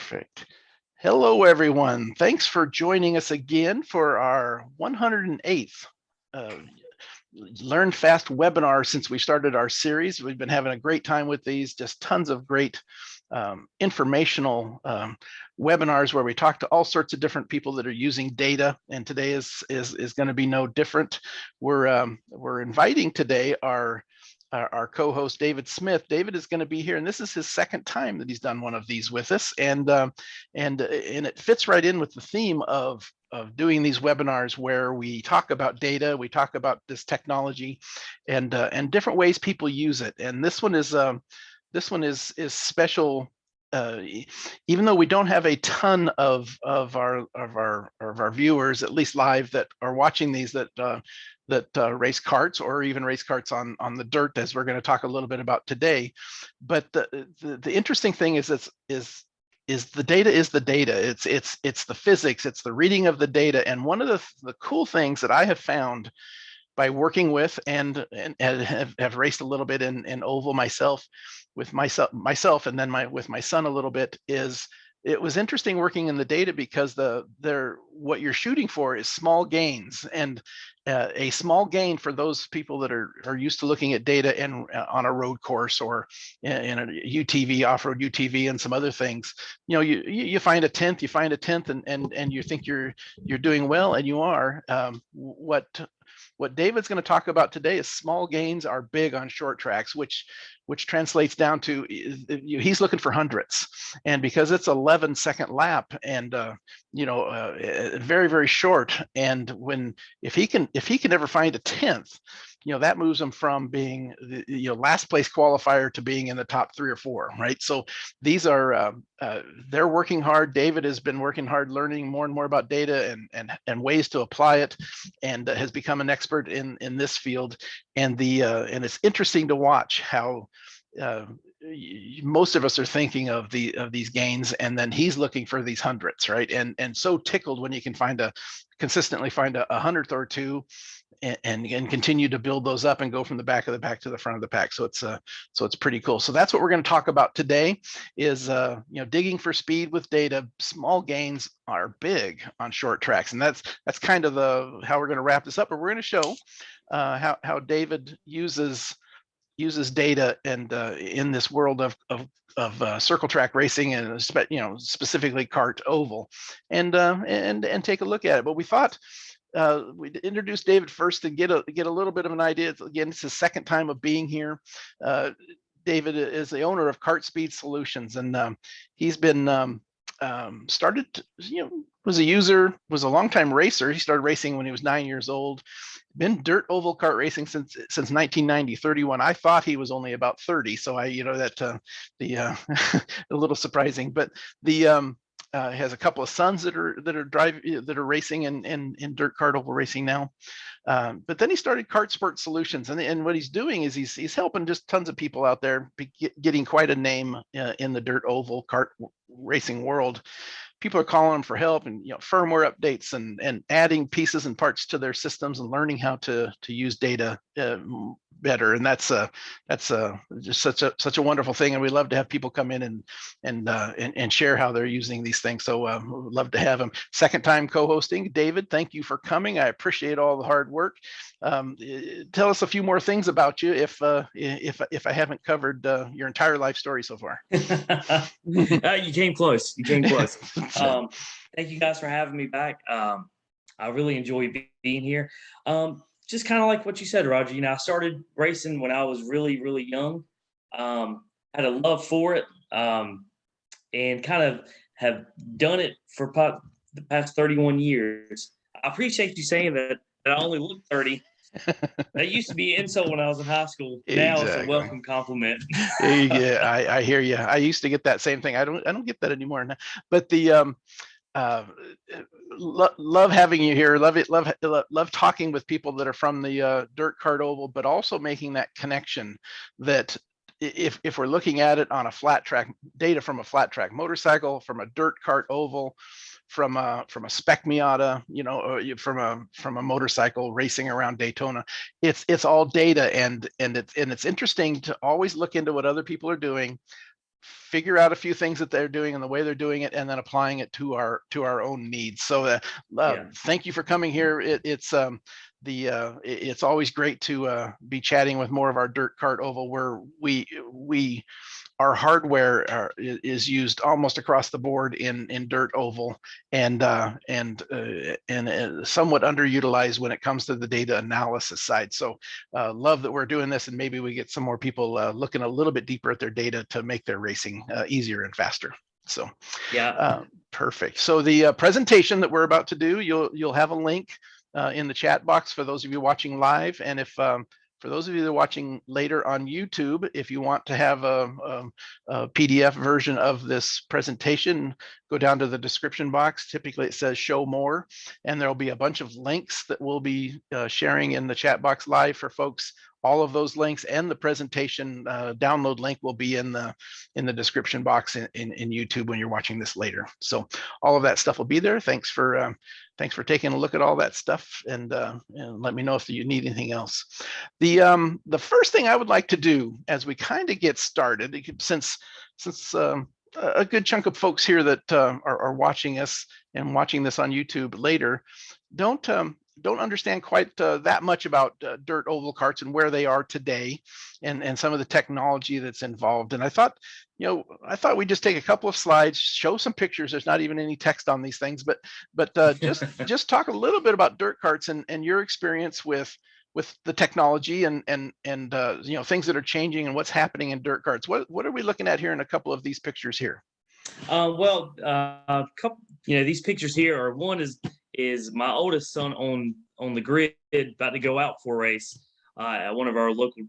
Perfect. Hello, everyone. Thanks for joining us again for our 108th uh, Learn Fast webinar since we started our series. We've been having a great time with these, just tons of great informational webinars where we talk to all sorts of different people that are using data, and today is going to be no different. We're inviting today our co-host David Smith. David is going to be here, and this is his second time that he's done one of these with us, and it fits right in with the theme of doing these webinars where we talk about data, we talk about this technology, and different ways people use it. And this one is special. Even though we don't have a ton of our viewers, at least live, that are watching these that race karts, or even race karts on the dirt, as we're going to talk a little bit about today. But the interesting thing is the data is the data. It's the physics, it's the reading of the data. And one of the cool things that I have found by working with and have raced a little bit in oval myself, and then with my son a little bit, is it was interesting working in the data, because what you're shooting for is small gains, and a small gain for those people that are used to looking at data and on a road course, or in a UTV, off-road UTV, and some other things. You find a tenth, and you think you're doing well, and you are. What David's going to talk about today is small gains are big on short tracks, which translates down to he's looking for hundredths. And because it's 11-second lap, and very, very short, and if he can ever find a tenth, that moves him from being the last place qualifier to being in the top 3 or 4, right? So these are they're working hard. David has been working hard, learning more and more about data and ways to apply it, and has become an expert in this field. And it's interesting to watch how most of us are thinking of these gains, and then he's looking for these hundredths, right? And so tickled when you can consistently find a hundredth or two, and continue to build those up and go from the back of the pack to the front of the pack. So it's pretty cool. So that's what we're going to talk about today, is digging for speed with data. Small gains are big on short tracks, and that's kind of how we're going to wrap this up. But we're going to show how David uses data, and in this world of circle track racing, and specifically kart oval, and take a look at it. But we thought we'd introduce David first and get a little bit of an idea. Again, it's his second time of being here. David is the owner of KartSpeed Solutions, and he's been started, was a longtime racer. He started racing when he was 9 years old. Been dirt oval kart racing since 1990, 31. I thought he was only about 30, so a little surprising. But has a couple of sons that are racing in dirt kart oval racing now. But then he started KartSpeed Solutions, and what he's doing is he's helping just tons of people out there getting quite a name in the dirt oval kart racing world. People are calling them for help, and firmware updates, and adding pieces and parts to their systems, and learning how to use data better. And that's just such a wonderful thing. And we love to have people come in and share how they're using these things. So we'd love to have him. Second time co-hosting. David, thank you for coming. I appreciate all the hard work. Tell us a few more things about you, if I haven't covered your entire life story so far. You came close. Thank you guys for having me back. I really enjoy being here. Just kind of like what you said, Roger. I started racing when I was really, really young. Had a love for it, and kind of have done it for the past 31 years. I appreciate you saying that I only look 30. That used to be an insult when I was in high school. Now It's a welcome compliment. Yeah, I hear you. I used to get that same thing. I don't get that anymore now. But love having you here. Love talking with people that are from the dirt kart oval, but also making that connection that if we're looking at it on a flat track, data from a flat track motorcycle, from a dirt kart oval, from a spec Miata, from a motorcycle racing around Daytona, it's all data, and it's interesting to always look into what other people are doing, figure out a few things that they're doing and the way they're doing it, and then applying it to our own needs. So thank you for coming here. It's always great to be chatting with more of our dirt cart oval, where we our hardware is used almost across the board in dirt oval, and somewhat underutilized when it comes to the data analysis side. So love that we're doing this, and maybe we get some more people looking a little bit deeper at their data to make their racing easier and faster. So perfect. So the presentation that we're about to do, you'll have a link in the chat box for those of you watching live, and if for those of you that are watching later on YouTube, if you want to have a PDF version of this presentation, go down to the description box. Typically it says show more, and there'll be a bunch of links that we'll be sharing in the chat box live for folks. All of those links and the presentation download link will be in the description box in YouTube when you're watching this later. So all of that stuff will be there. Thanks for taking a look at all that stuff, and let me know if you need anything else. The first thing I would like to do as we kind of get started, since a good chunk of folks here that are watching us and watching this on YouTube later don't understand quite that much about dirt oval carts and where they are today, and some of the technology that's involved. And I thought we'd just take a couple of slides, show some pictures. There's not even any text on these things, but just talk a little bit about dirt carts and your experience with the technology and things that are changing and what's happening in dirt carts. What are we looking at here in a couple of these pictures here? These pictures here are, one is my oldest son on the grid, about to go out for a race at one of our local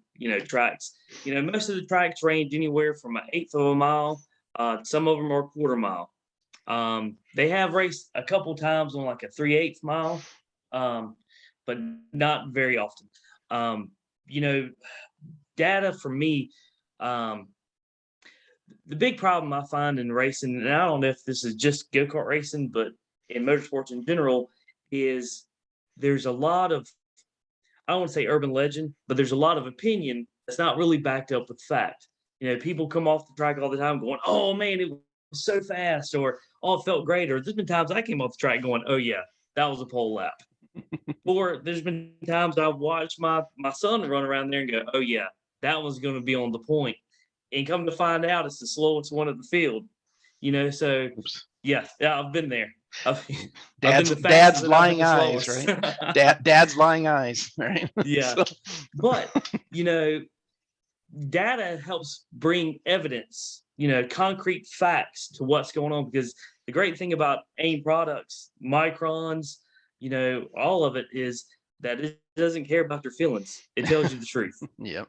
tracks. Most of the tracks range anywhere from 1/8 of a mile. Some of them are 1/4 mile. They have raced a couple times on like a 3/8 mile, but not very often. Data for me, the big problem I find in racing, and I don't know if this is just go-kart racing, but in motorsports in general, is there's a lot of, I don't want to say urban legend, but there's a lot of opinion that's not really backed up with fact. People come off the track all the time going, "Oh man, it was so fast," or "Oh, it felt great," or there's been times I came off the track going, "Oh yeah, that was a pole lap." Or there's been times I've watched my son run around there and go, "Oh yeah, that was going to be on the point," and come to find out it's the slowest one of the field. So yeah, I've been there. Dad's lying eyes, right? Dad's lying eyes, right? Yeah. But data helps bring evidence, concrete facts to what's going on, because the great thing about AIM products, microns, all of it, is that it doesn't care about your feelings. It tells you the truth. Yep.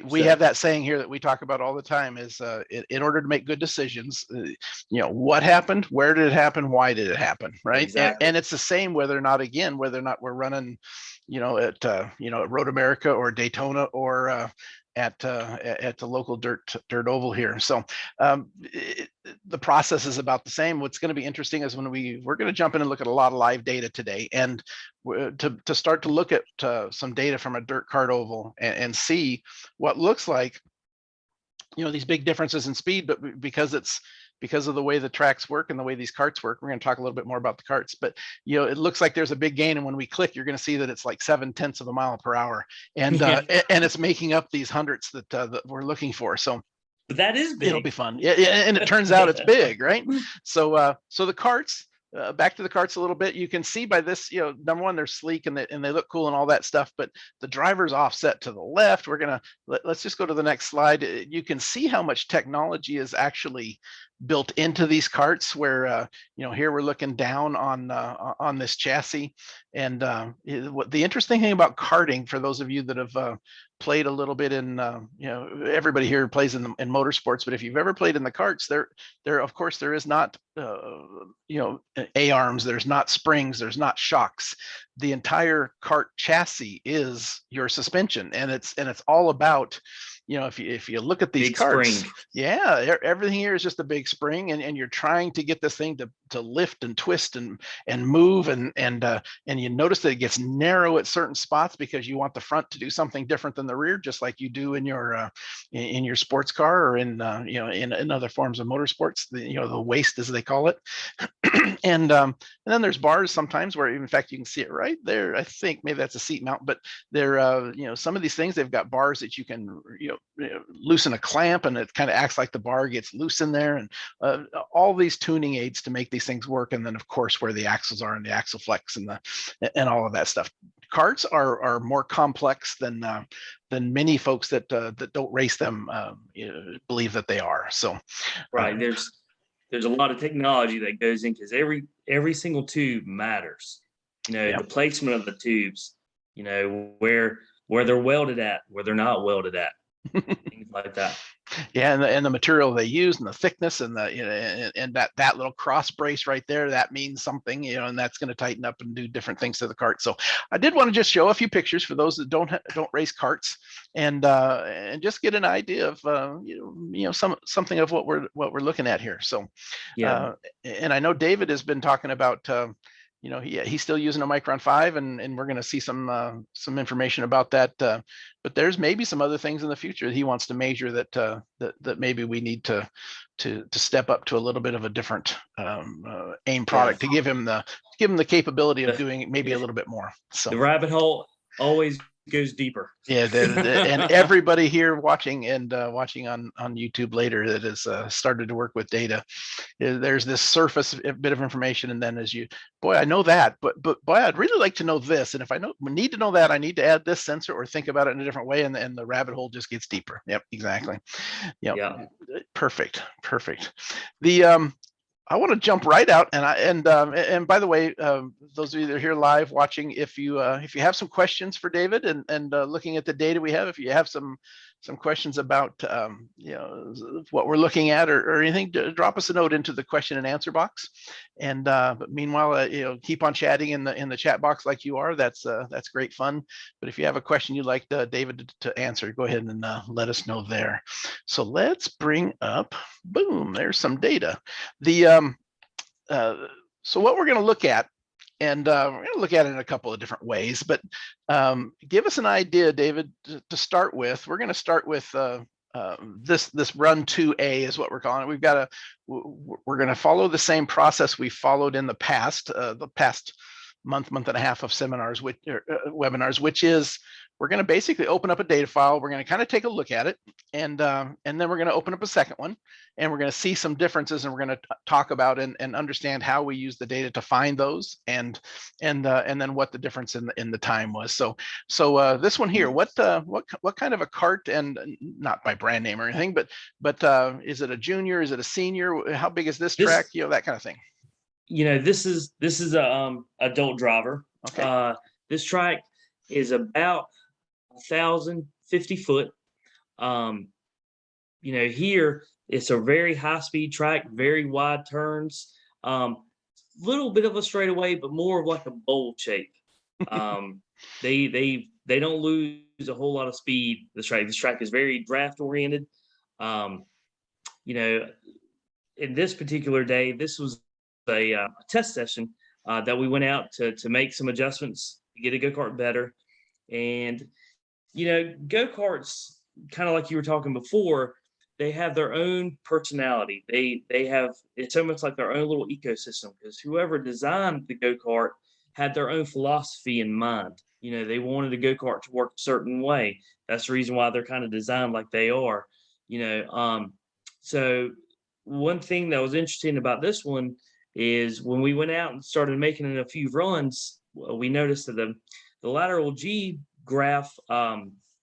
We have that saying here that we talk about all the time, is in order to make good decisions, what happened, where did it happen, why did it happen, right? Exactly. And it's the same whether or not we're running at Road America or Daytona or at the local dirt oval here. So the process is about the same. What's going to be interesting is when we're going to jump in and look at a lot of live data today, and to start to look at some data from a dirt cart oval and see what looks like these big differences in speed, but because of the way the tracks work and the way these carts work. We're going to talk a little bit more about the carts, but it looks like there's a big gain, and when we click, you're going to see that it's like 0.7 of a mile per hour, and and it's making up these hundredths that we're looking for. So but that is big. It'll be fun. Yeah, and it turns out it's big, right? So the carts. Back to the carts a little bit. You can see by this, number one, they're sleek and they look cool and all that stuff, but the driver's offset to the left. Let's just go to the next slide. You can see how much technology is actually built into these carts, where here we're looking down on this chassis. And what the interesting thing about karting, for those of you that have played a little bit in everybody here plays in motorsports, but if you've ever played in the carts, there of course there is not A-arms, there's not springs, there's not shocks. The entire cart chassis is your suspension, and it's all about if you look at these Big carts, spring. yeah, everything here is just a big spring, and you're trying to get this thing to lift and twist and move, and you notice that it gets narrow at certain spots because you want the front to do something different than the rear, just like you do in your sports car, or in other forms of motorsports, the waist, as they call it. And then there's bars sometimes where, in fact, you can see it right there. I think maybe that's a seat mount, but they're some of these things, they've got bars that you can loosen a clamp, and it kind of acts like the bar gets loose in there, and all these tuning aids to make these things work. And then, of course, where the axles are, and the axle flex, and all of that stuff. Karts are more complex than many folks that don't race them believe that they are. So Right. There's a lot of technology that goes in, because every single tube matters. Yeah. The placement of the tubes, where they're welded at, where they're not welded at, things like that. Yeah, and the material they use, and the thickness, and and that little cross brace right there, that means something, and that's going to tighten up and do different things to the cart. So I did want to just show a few pictures for those that don't race carts, and just get an idea of something of what we're looking at here. So Yeah. and I know David has been talking about he's still using a Micron 5, and we're going to see some information about that. But there's maybe some other things in the future that he wants to measure that maybe we need to step up to a little bit of a different AIM product, to give him the capability of doing maybe a little bit more. So the rabbit hole always goes deeper. Yeah, and everybody here watching watching on YouTube later that has started to work with data, there's this surface bit of information, and then I know that, but boy, I'd really like to know this, and if I need to know that, I need to add this sensor or think about it in a different way, and the rabbit hole just gets deeper. Yep, exactly. Yep. Yeah. Perfect. The I want to jump right out, and by the way, those of you that are here live watching, if you have some questions for David, and looking at the data we have, if you have some questions about what we're looking at, or anything, drop us a note into the question and answer box. And but meanwhile, keep on chatting in the chat box like you are. That's great fun. But if you have a question you'd like David to answer, go ahead and let us know there. So let's bring up, boom, there's some data. So what we're going to look at, and we're going to look at it in a couple of different ways, but give us an idea, David, to start with. We're going to start with this run 2A is what we're calling it. We're going to follow the same process we followed in the past month and a half of seminars, webinars, which is, we're going to basically open up a data file. We're going to kind of take a look at it, and then we're going to open up a second one, and we're going to see some differences, and we're going to talk about and understand how we use the data to find those, and then what the difference in the time was. So this one here, what kind of a cart, and not by brand name or anything, but is it a junior? Is it a senior? How big is this track? That kind of thing. This is a adult driver. Okay. This track is about 1,050 foot. Here it's a very high speed track, very wide turns, little bit of a straightaway, but more of like a bowl shape. They don't lose a whole lot of speed. This track is very draft oriented. In this particular day, this was a test session that we went out to make some adjustments to get a go-kart better. And go-karts, kind of like you were talking before, they have their own personality. They have, it's almost like their own little ecosystem, because whoever designed the go-kart had their own philosophy in mind. They wanted a go-kart to work a certain way. That's the reason why they're kind of designed like they are. So one thing that was interesting about this one is when we went out and started making a few runs, we noticed that the lateral G graph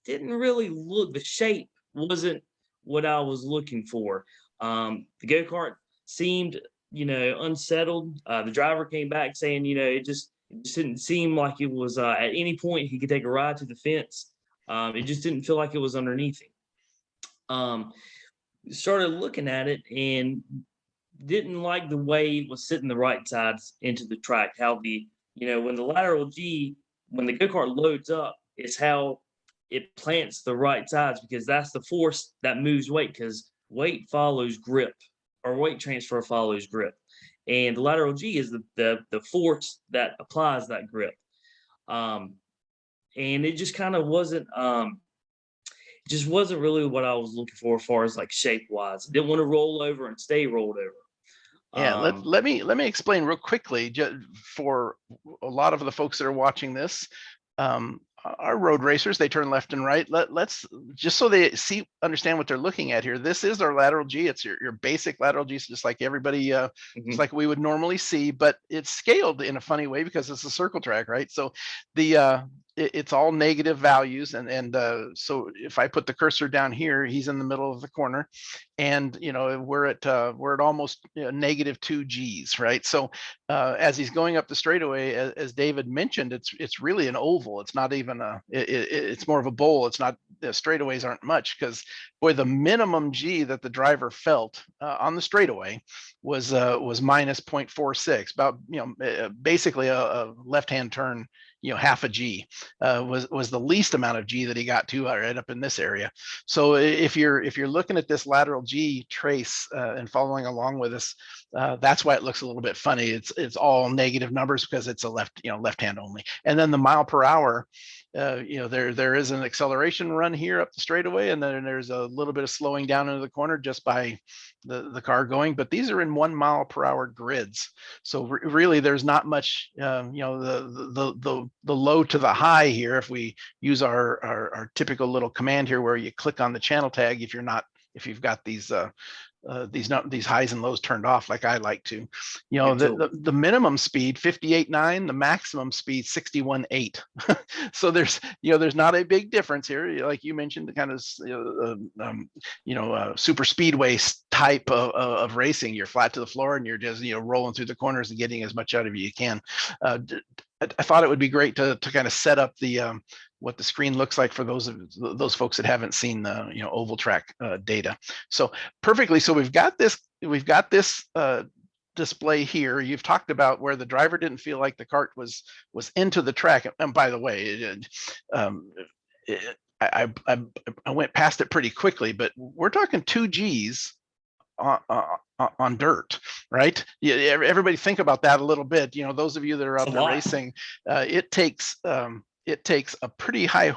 didn't really look, the shape wasn't what I was looking for. The go-kart seemed, unsettled. The driver came back saying, it just didn't seem like it was at any point he could take a ride to the fence. It just didn't feel like it was underneath him. Started looking at it and didn't like the way it was sitting the right sides into the track. How when the lateral G, when the go-kart loads up, is how it plants the right sides, because that's the force that moves weight, because weight follows grip, or weight transfer follows grip. And the lateral G is the force that applies that grip. And it just kind of wasn't just wasn't really what I was looking for as far as like shape wise. Didn't want to roll over and stay rolled over. Yeah, let me explain real quickly, just for a lot of the folks that are watching this. Our road racers, they turn left and right. Let's just so they understand what they're looking at here. This is our lateral G. It's your basic lateral G, just like everybody, just like we would normally see, but it's scaled in a funny way because it's a circle track, right? So it's all negative values, and so if I put the cursor down here, he's in the middle of the corner, and we're at almost negative 2 G's, right? So as he's going up the straightaway, as David mentioned, it's really an oval. It's not even it's more of a bowl. It's not, the straightaways aren't much, because boy, the minimum G that the driver felt on the straightaway was minus 0.46, about basically a left-hand turn, half a G was the least amount of G that he got to right up in this area. So if you're looking at this lateral G trace and following along with us, that's why it looks a little bit funny. It's all negative numbers because it's a left hand only. And then the mile per hour, there is an acceleration run here up the straightaway, and then there's a little bit of slowing down into the corner just by the car going. But these are in 1 mile per hour grids, so really there's not much. The low to the high here, if we use our typical little command here where you click on the channel tag, if you've got these highs and lows turned off, like I like to, the minimum speed 58.9, the maximum speed 61.8. So there's not a big difference here, like you mentioned, the kind of super speedway type of racing. You're flat to the floor and you're just rolling through the corners and getting as much out of you can. I thought it would be great to kind of set up the what the screen looks like for those folks that haven't seen the oval track data. So perfectly. So we've got this display here. You've talked about where the driver didn't feel like the cart was into the track. And by the way, I went past it pretty quickly, but we're talking 2 G's on dirt, right? Yeah, everybody think about that a little bit. Those of you that are out there racing, it takes a pretty high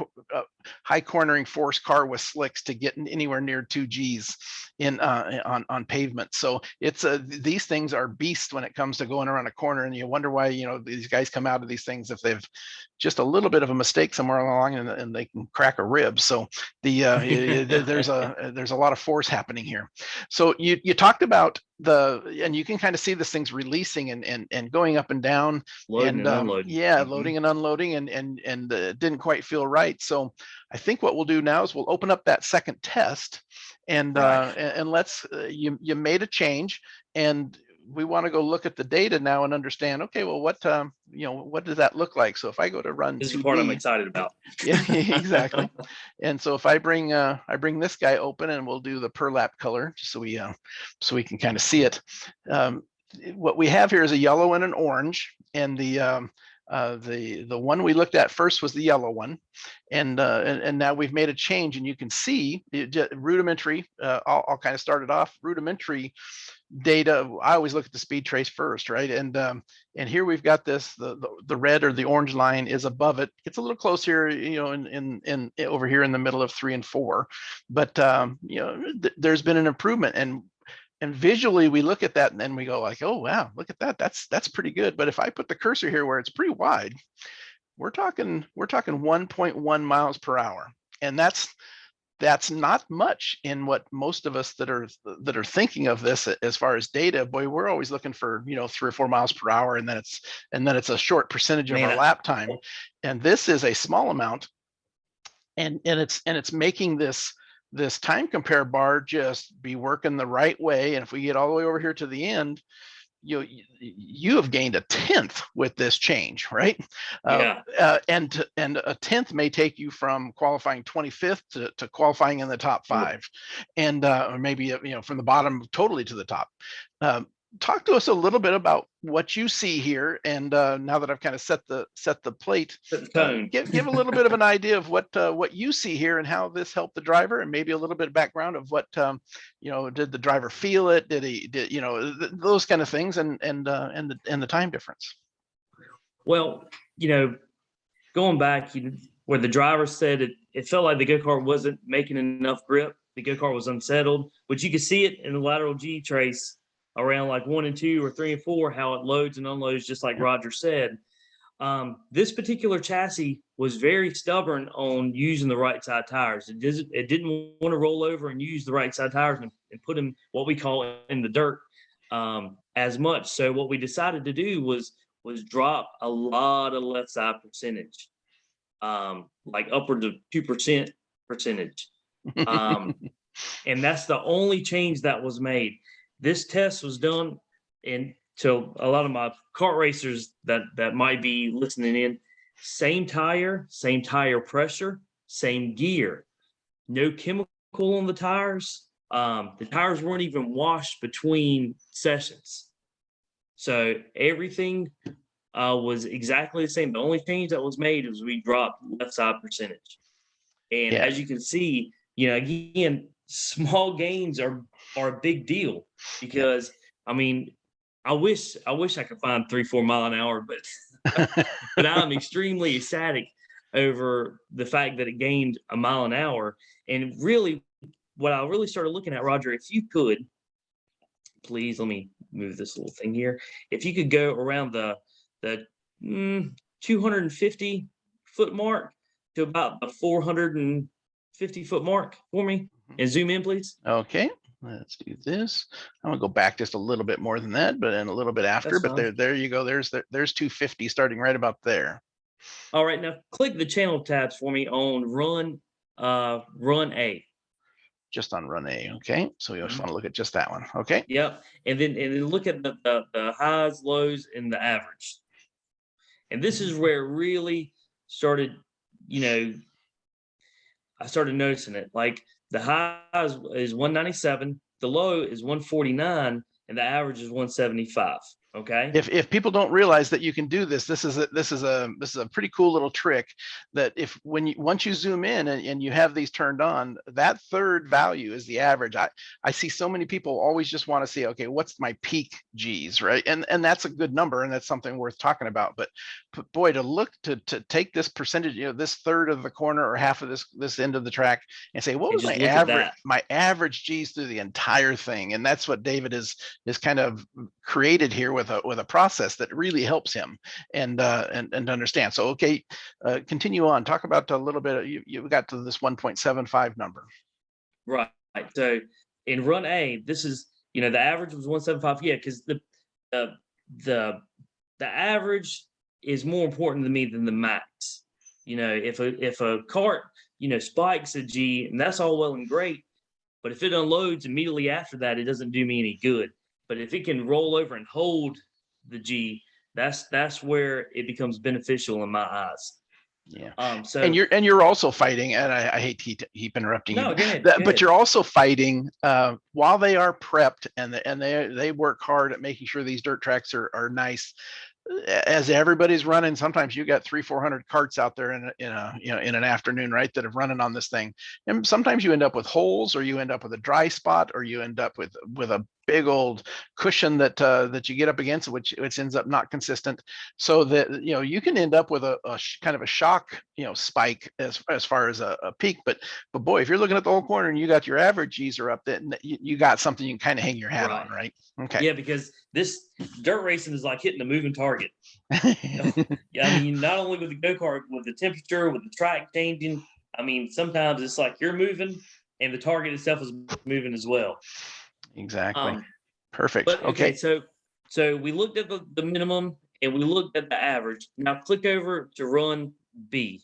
cornering force car with slicks to get anywhere near 2 G's on pavement. So it's these things are beasts when it comes to going around a corner, and you wonder why these guys come out of these things if they've just a little bit of a mistake somewhere along, and they can crack a rib. So there's a lot of force happening here. So you talked about and you can kind of see this thing's releasing and going up and down, loading and unloading. Yeah, loading and unloading, and it didn't quite feel right. So I think what we'll do now is we'll open up that second test, and let's you made a change, and we want to go look at the data now and understand, okay, well, what does that look like? So if I go to run, this is the part I'm excited about. Yeah, exactly. And so if I bring this guy open, and we'll do the per lap color, just so we can kind of see it. What we have here is a yellow and an orange, and the one we looked at first was the yellow one, and now we've made a change, and you can see rudimentary. I'll kind of start it off. Rudimentary data, I always look at the speed trace first, right? And here we've got this, the red or the orange line is above it. It's a little close here, in over here in the middle of 3 and 4, but there's been an improvement, and visually we look at that and then we go like, oh wow, look at that, that's pretty good. But if I put the cursor here where it's pretty wide, we're talking 1.1 miles per hour, and that's not much in what most of us that are thinking of this as far as data. Boy, we're always looking for 3 or 4 miles per hour, and then it's a short percentage of our lap time, and this is a small amount, and it's making this time compare bar just be working the right way. And if we get all the way over here to the end, you have gained a 1/10 with this change, right? Yeah. And a 1/10 may take you from qualifying 25th to qualifying in the top 5, and or maybe from the bottom totally to the top. talk to us a little bit about what you see here. And now that I've kind of set the plate, Set the tone. give a little bit of an idea of what you see here and how this helped the driver, and maybe a little bit of background of what did the driver feel it? Did he those kind of things, and the time difference. Well, going back, where the driver said it felt like the go-kart wasn't making enough grip. The go-kart was unsettled, which you could see it in the lateral G trace around like 1 and 2 or 3 and 4, how it loads and unloads, just like Roger said. This particular chassis was very stubborn on using the right side tires. It didn't want to roll over and use the right side tires and put them, what we call, in the dirt as much. So what we decided to do was drop a lot of left side percentage, like upwards of 2% percentage. And that's the only change that was made. This test was done, and to a lot of my kart racers that might be listening in, same tire pressure, same gear, no chemical on the tires. The tires weren't even washed between sessions. So everything was exactly the same. The only change that was made was we dropped left side percentage. And as you can see, again, small gains are a big deal, because I mean, I wish I could find 3-4 mile an hour, but I'm extremely ecstatic over the fact that it gained a mile an hour. And really, what I really started looking at, Roger, if you could, please let me move this little thing here. If you could go around the 250 foot mark to about the 450 foot mark for me, and zoom in, please. Okay, let's do this. I'm gonna go back just a little bit more than that, but then a little bit after. But there you go. There's 250 starting right about there. All right, now click the channel tabs for me on run A. Just on run A. Okay, so we just want to look at just that one. Okay. Yep, and then look at the highs, lows, and the average. And this is where it really started. I started noticing it. Like, the high is 197, the low is 149, and the average is 175. Okay. If people don't realize that you can do this, this is a pretty cool little trick, that once you zoom in and you have these turned on, that third value is the average. I see so many people always just want to see, okay, what's my peak G's, right? And that's a good number, and that's something worth talking about. But boy, to take this percentage, this third of the corner or half of this end of the track, and say, what was my average G's through the entire thing? And that's what David is kind of created here with a process that really helps him and understand. So okay, continue on. Talk about a little bit. You got to this 1.75 number. Right. So in run A, this is the average was 175. Yeah, because the average is more important to me than the max. If a cart spikes a G, and that's all well and great, but if it unloads immediately after that, it doesn't do me any good. But if it can roll over and hold the G, that's where it becomes beneficial in my eyes. Yeah. So you're also fighting, and I hate to keep interrupting you. No, go ahead. But you're also fighting while they are prepped and they work hard at making sure these dirt tracks are nice. As everybody's running, sometimes you got 300-400 carts out there in an afternoon, right, that are running on this thing, and sometimes you end up with holes, or you end up with a dry spot, or you end up with a big old cushion that you get up against, which ends up not consistent, so that you can end up with a kind of a shock spike as far as a peak. But boy, if you're looking at the whole corner and you got your average G's are up, then you got something you can kind of hang your hat on, right? Okay. Yeah, because this dirt racing is like hitting a moving target. Yeah, I mean, not only with the go-kart, with the temperature, with the track changing. I mean, sometimes it's like you're moving and the target itself is moving as well. Exactly. Perfect. But okay, so we looked at the minimum and we looked at the average. Now click over to run B.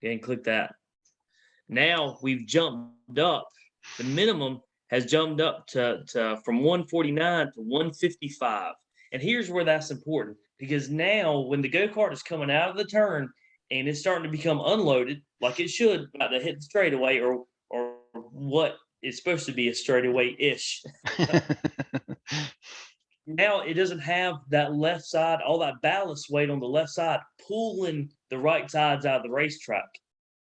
Okay, and click that. Now we've jumped up. The minimum has jumped up to from 149 to 155. And here's where that's important, because now when the go-kart is coming out of the turn and it's starting to become unloaded, like it should, about to hit the straightaway or what it's supposed to be a straightaway-ish. Now it doesn't have that left side, all that ballast weight on the left side pulling the right sides out of the racetrack.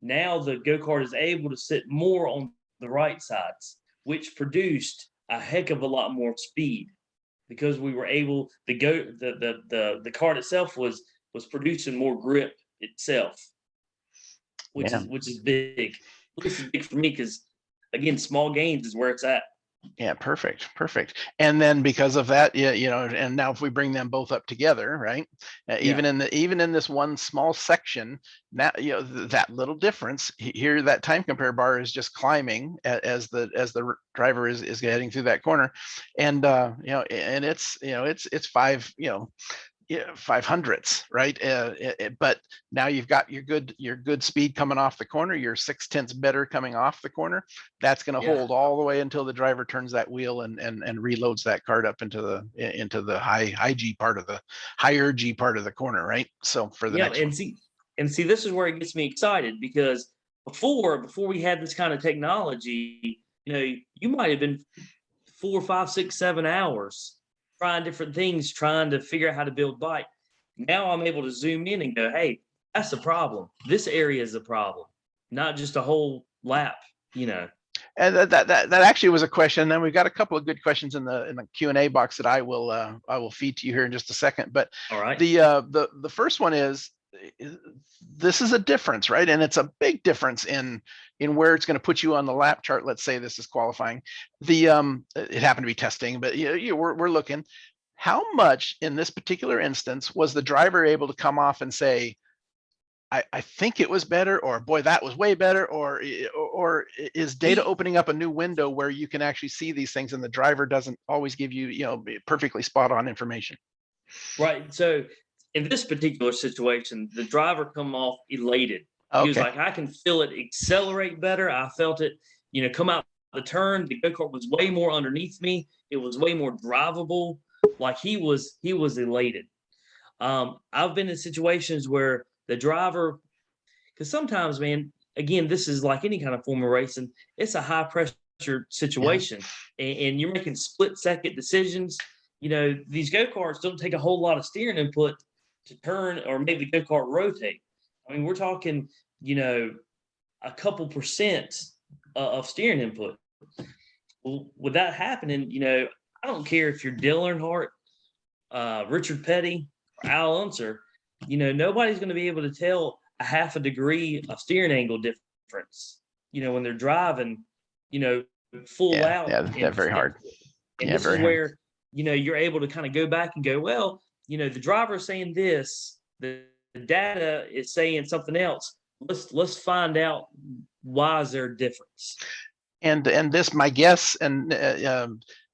Now the go-kart is able to sit more on the right sides, which produced a heck of a lot more speed because we were able to go the kart itself was producing more grip itself, which is big. This is big for me because again, small gains is where it's at. Yeah, perfect. And then because of that, and now if we bring them both up together, right? Even in this one small section, now that little difference here, that time compare bar is just climbing as the driver is heading through that corner, and and it's 500ths, right? But now you've got your good speed coming off the corner, your 0.6 better coming off the corner. That's going to hold all the way until the driver turns that wheel and reloads that kart up into the higher G part of the corner, right? So for the next one. See, this is where it gets me excited because before we had this kind of technology, you might have been 4, 5, 6, 7 hours trying different things, trying to figure out how to build bike. Now I'm able to zoom in and go, hey, that's the problem. This area is the problem, not just a whole lap, And that actually was a question. And then we've got a couple of good questions in the Q&A box that I will feed to you here in just a second. But all right. The first one is, this is a difference, right? And it's a big difference in where it's going to put you on the lap chart. Let's say this is qualifying. It happened to be testing, but we're looking. How much in this particular instance was the driver able to come off and say, I think it was better, or boy, that was way better, or is data opening up a new window where you can actually see these things and the driver doesn't always give you, perfectly spot on information? Right. So in this particular situation, the driver come off elated. He was like, I can feel it accelerate better. I felt it, come out the turn. The go-kart was way more underneath me. It was way more drivable. Like he was elated. I've been in situations where the driver, because sometimes, man, again, this is like any kind of form of racing. It's a high pressure situation, and you're making split second decisions. These go-karts don't take a whole lot of steering input to turn or make the go-kart rotate. I mean, we're talking, a couple percent of steering input. Well, with that happening, I don't care if you're Dale Earnhardt, Richard Petty, or Al Unser, nobody's going to be able to tell a half a degree of steering angle difference, when they're driving, full out. Yeah, that's very hard. And this is where, you're able to kind of go back and go, well, the driver is saying this, the data is saying something else. Let's find out why is there a difference. And this, my guess, and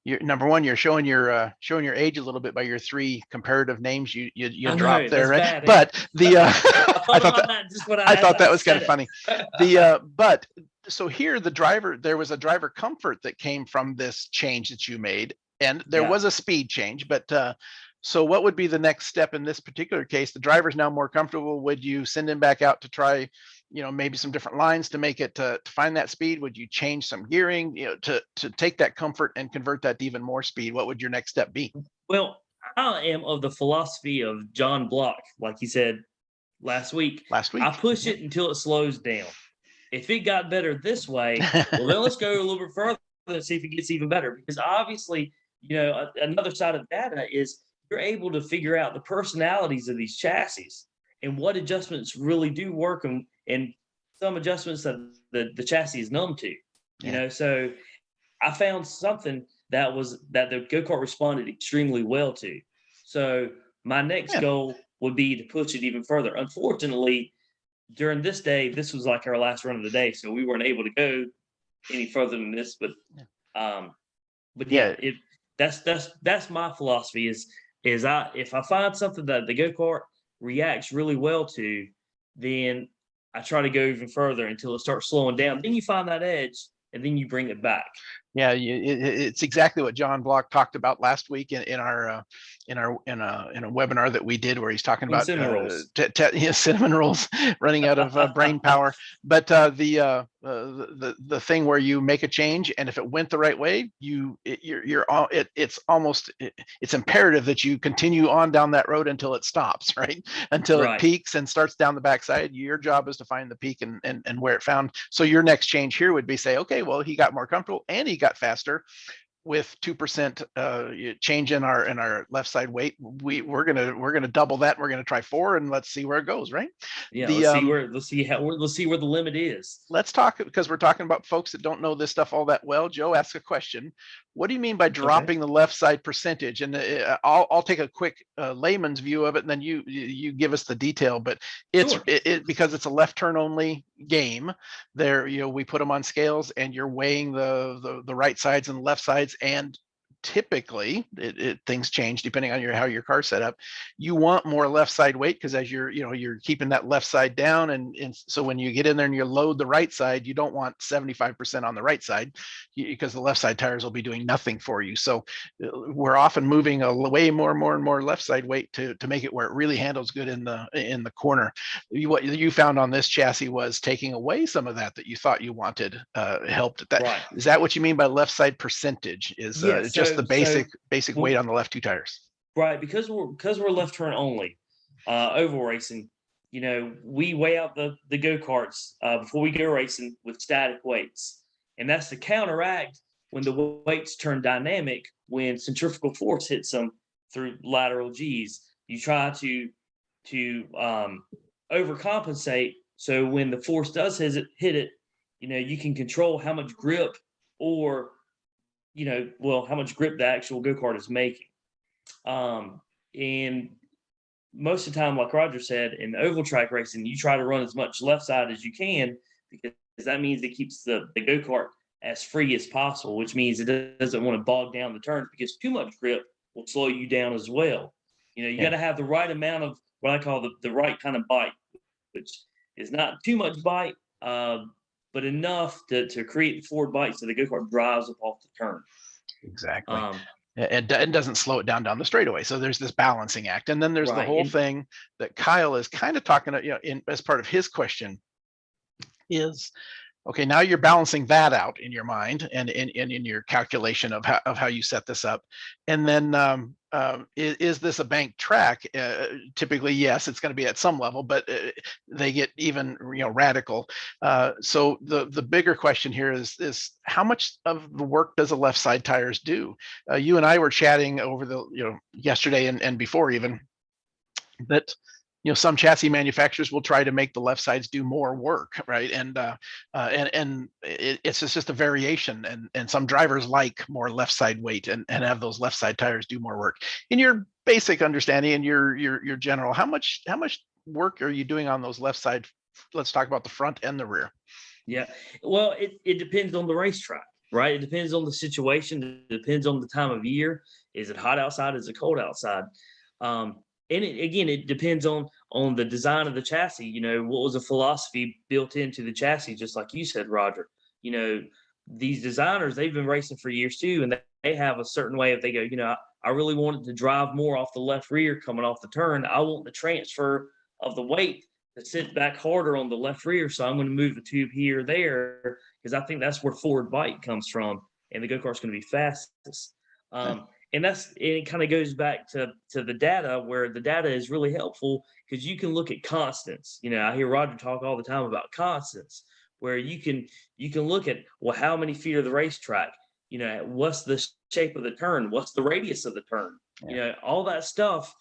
you're, number one, you're showing your age a little bit by your 3 comparative names you dropped there, right? Bad, but I thought that was kind of funny. But so here there was a driver comfort that came from this change that you made, and there was a speed change. But so what would be the next step in this particular case? The driver's now more comfortable. Would you send him back out to try, maybe some different lines to make it to find that speed? Would you change some gearing, to take that comfort and convert that to even more speed? What would your next step be? Well, I am of the philosophy of John Block, like he said last week. I push it until it slows down. If it got better this way, well, then let's go a little bit further and see if it gets even better. Because obviously, another side of data is you're able to figure out the personalities of these chassis and what adjustments really do work and some adjustments that the chassis is numb to. So I found something that the go-kart responded extremely well to. So my next goal would be to push it even further. Unfortunately, during this day, this was like our last run of the day, so we weren't able to go any further than this. But that's my philosophy is if I find something that the go-kart reacts really well to, then I try to go even further until it starts slowing down. Then you find that edge, and then you bring it back. Yeah, it's exactly what John Block talked about last week in our in a webinar that we did, where he's talking about cinnamon rolls. Cinnamon rolls running out of brain power. But the thing where you make a change, and if it went the right way, it's imperative that you continue on down that road until it stops, right? Until it Right. peaks and starts down the backside. Your job is to find the peak and where it found. So your next change here would be say, okay, well, he got more comfortable and he got faster. With 2% change in our left side weight, we're gonna double that. We're gonna try 4, and let's see where it goes. Right. Yeah. The Let's see where the limit is. Let's talk, because we're talking about folks that don't know this stuff all that well. Joe asked a question. What do you mean by Okay. dropping the left side percentage? And I'll take a quick layman's view of it, and then you give us the detail. But Sure. because it's a left turn only game. There, we put them on scales, and you're weighing the right sides and the left sides, and typically things change depending on how your car's set up. You want more left side weight, because as you're keeping that left side down, and so when you get in there and you load the right side, you don't want 75% on the right side, because the left side tires will be doing nothing for you. So we're often moving way more and more left side weight to make it where it really handles good in the corner. What you found on this chassis was taking away some of that you thought you wanted helped. Right. Is that what you mean by left side percentage? Is Yeah. just the basic weight Well, on the left two tires? right, because we're left turn only, oval racing. We weigh out the go-karts before we go racing with static weights, and that's to counteract when the weights turn dynamic. When centrifugal force hits them through lateral G's, you try to overcompensate. So when the force does hit it, you can control how much grip, or how much grip the actual go-kart is making. And most of the time, like Roger said, in oval track racing, you try to run as much left side as you can, because that means it keeps the go-kart as free as possible, which means it doesn't want to bog down the turns, because too much grip will slow you down as well. You got to have the right amount of what I call the right kind of bite, which is not too much bite, but enough to create the forward bite so the go-kart drives up off the turn. Exactly. And doesn't slow it down the straightaway. So there's this balancing act, and then there's the whole thing that Kyle is kind of talking about, as part of his question is, okay, now you're balancing that out in your mind and in your calculation of how you set this up. And then is this a bank track? Typically, yes, it's going to be at some level, but they get even radical. So the bigger question here is how much of the work does the left side tires do? You and I were chatting over yesterday and before even, that some chassis manufacturers will try to make the left sides do more work, right? And it's just a variation, and some drivers like more left side weight and have those left side tires do more work. In your basic understanding and your general, how much work are you doing on those left side? Let's talk about the front and the rear. Yeah, well, it depends on the racetrack, right? It depends on the situation. It depends on the time of year. Is it hot outside? Is it cold outside? And it depends on the design of the chassis. What was the philosophy built into the chassis, just like you said, Roger. These designers, they've been racing for years too, and they have a certain way. If they go, I really wanted to drive more off the left rear coming off the turn. I want the transfer of the weight to sit back harder on the left rear, so I'm going to move the tube here or there, because I think that's where forward bite comes from, and the go-kart's going to be fastest. And it kind of goes back to the data, where the data is really helpful, because you can look at constants. I hear Roger talk all the time about constants, where you can look at, well, how many feet are the racetrack? What's the shape of the turn? What's the radius of the turn? Yeah. All that stuff,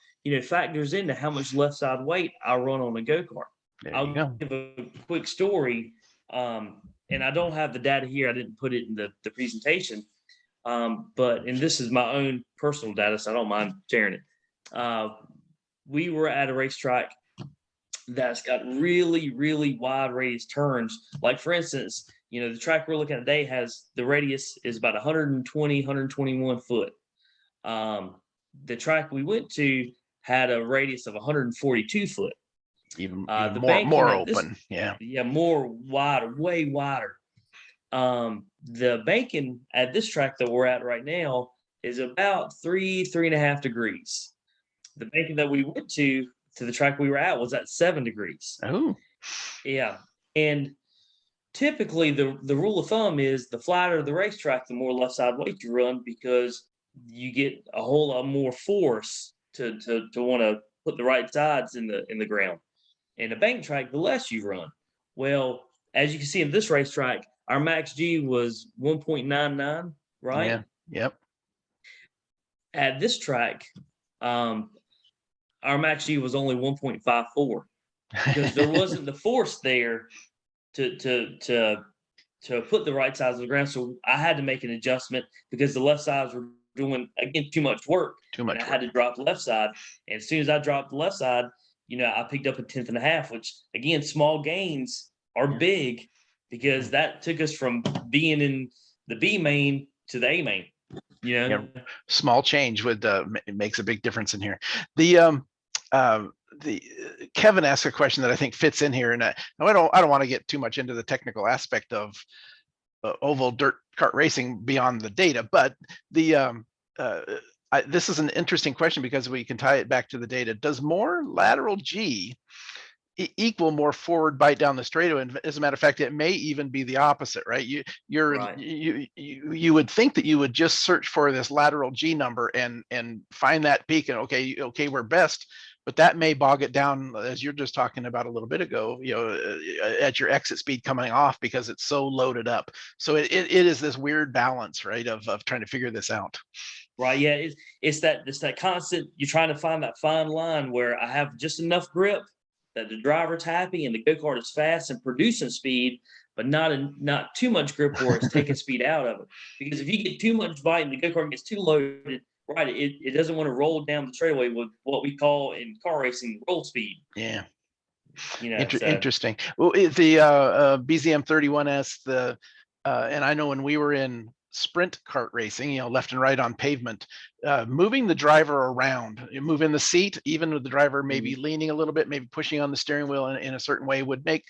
factors into how much left side weight I run on a go-kart. I'll give a quick story, and I don't have the data here. I didn't put it in the presentation. And this is my own personal data, so I don't mind sharing it. We were at a racetrack that's got really, really wide radius turns. Like, for instance, the track we're looking at today has the radius is about 120, 121 foot. The track we went to had a radius of 142 foot. Even The more banking open. Yeah, more wider, way wider. The banking at this track that we're at right now is about 3.5 degrees. The banking that we went to the track we were at was at 7 degrees. Oh, Yeah. And typically the rule of thumb is the flatter the racetrack, the more left side weight you run, because you get a whole lot more force to want to put the right sides in the ground. And a bank track, the less you run. Well, as you can see in this racetrack, our max G was 1.99, right? yeah. Yep. At this track, our max G was only 1.54 because there wasn't the force there to put the right sides on the ground. So I had to make an adjustment because the left sides were doing, again, too much work. Too And much I had to drop the left side. And as soon as I dropped the left side, I picked up a 1/10.5, which again, small gains are big because that took us from being in the B main to the A main. Yeah, small change would makes a big difference in here. The Kevin asked a question that I think fits in here, and I don't want to get too much into the technical aspect of oval dirt kart racing beyond the data, but this is an interesting question because we can tie it back to the data. Does more lateral G equal more forward bite down the straightaway? And as a matter of fact, it may even be the opposite, right? You would think that you would just search for this lateral G number and find that peak, and okay, we're best, but that may bog it down, as you're just talking about a little bit ago, at your exit speed coming off because it's so loaded up. So it is this weird balance, right, of trying to figure this out. Right. Yeah. It's that constant, you're trying to find that fine line where I have just enough grip that the driver's happy and the go-kart is fast and producing speed, but not too much grip where it's taking speed out of it. Because if you get too much bite and the go-kart gets too loaded, right, it doesn't want to roll down the straightaway with what we call in car racing roll speed. Yeah. So. Interesting. Well, the BZM 31S, and I know when we were in sprint kart racing, left and right on pavement, moving the driver around, moving the seat, even with the driver maybe leaning a little bit, maybe pushing on the steering wheel in a certain way, would make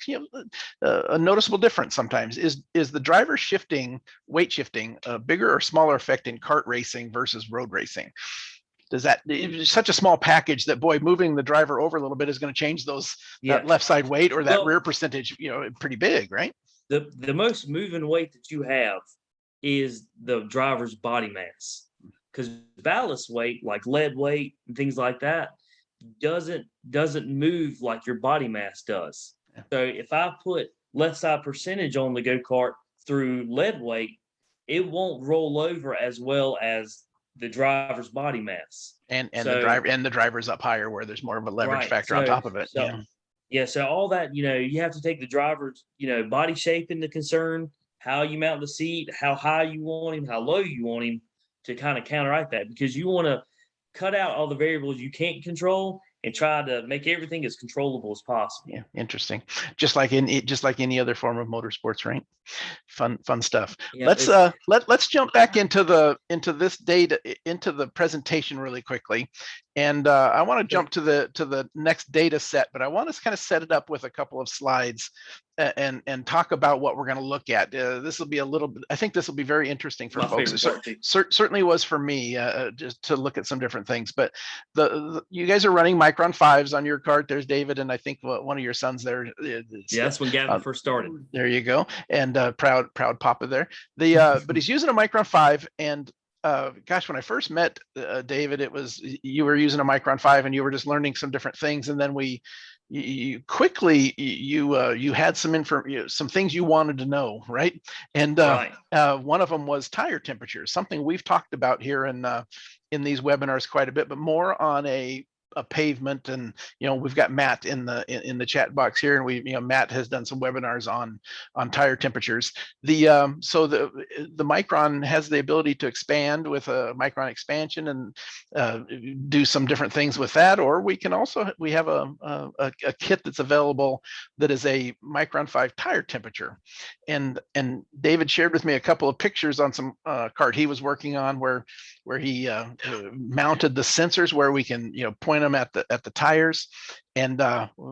a noticeable difference sometimes. Is the driver weight shifting a bigger or smaller effect in kart racing versus road racing? Does that, it's such a small package that, boy, moving the driver over a little bit is going to change that left side weight or that rear percentage, pretty big, right? The most moving weight that you have is the driver's body mass, because ballast weight like lead weight and things like that doesn't move like your body mass does. Yeah. So if I put left side percentage on the go-kart through lead weight, it won't roll over as well as the driver's body mass. And the driver's up higher where there's more of a leverage factor on top of it. So all that, you have to take the driver's, body shape into concern, how you mount the seat, how high you want him, how low you want him, to kind of counteract that, because you want to cut out all the variables you can't control and try to make everything as controllable as possible. Yeah, interesting. Just like any other form of motorsports, right? Fun stuff. Yeah, let's jump back into this data, into the presentation really quickly. And I want to jump to the next data set, but I want to kind of set it up with a couple of slides and talk about what we're going to look at. This will be I think this will be very interesting for folks. It certainly was for me, just to look at some different things. But you guys are running Micron 5s on your kart. There's David, and I think one of your sons there. Yeah, that's when Gavin first started. There you go. And proud papa there. But he's using a Micron 5, and gosh, when I first met David, you were using a Micron 5 and you were just learning some different things, and then you quickly had some things you wanted to know, right? And one of them was tire temperatures, something we've talked about here in these webinars quite a bit, but more on a pavement. And we've got Matt in the chat box here, and Matt has done some webinars on tire temperatures. So the Micron has the ability to expand with a Micron expansion and do some different things with that, or we have a kit that's available that is a Micron 5 tire temperature. And David shared with me a couple of pictures on some kart he was working on where he mounted the sensors where we can point them at the tires. And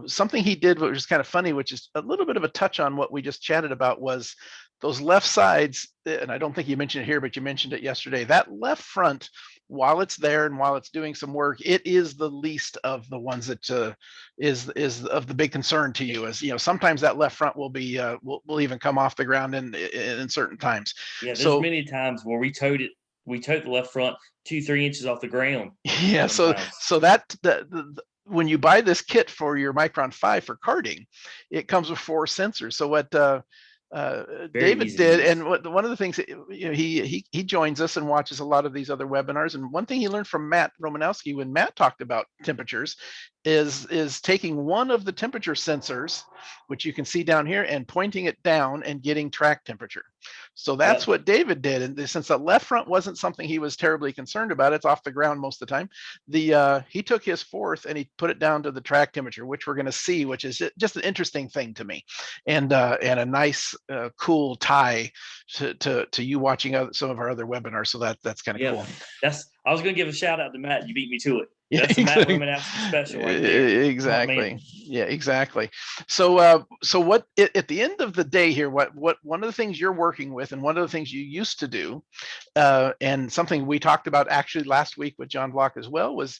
something he did, which was kind of funny, which is a little bit of a touch on what we just chatted about, was those left sides, and I don't think you mentioned it here, but you mentioned it yesterday, that left front, while it's there and while it's doing some work, it is the least of the ones that is of the big concern to you. As you know, sometimes that left front will be will even come off the ground in certain times. Yeah, there's So many times where we towed the left front 2-3 inches off the ground yeah, sometimes. so that when you buy this kit for your Micron 5 for karting, it comes with 4 sensors. So what Very David easy to did, use. and one of the things, you know, he joins us and watches a lot of these other webinars. And one thing he learned from Matt Romanowski when Matt talked about temperatures is taking one of the temperature sensors, which you can see down here, and pointing it down and getting track temperature. So that's Yep. what David did. And since the left front wasn't something he was terribly concerned about, it's off the ground most of the time. He took his fourth and he put it down to the track temperature, which we're going to see, which is just an interesting thing to me, and a nice cool tie to you watching some of our other webinars. So that's kind of Yep. cool. I was gonna give a shout out to Matt. You beat me to it. Yeah, That's the Matt exactly. Romanowski special right there. Smart man. Exactly. Yeah, exactly. So, so what at the end of the day here, what one of the things you're working with, and one of the things you used to do, and something we talked about actually last week with John Block as well, was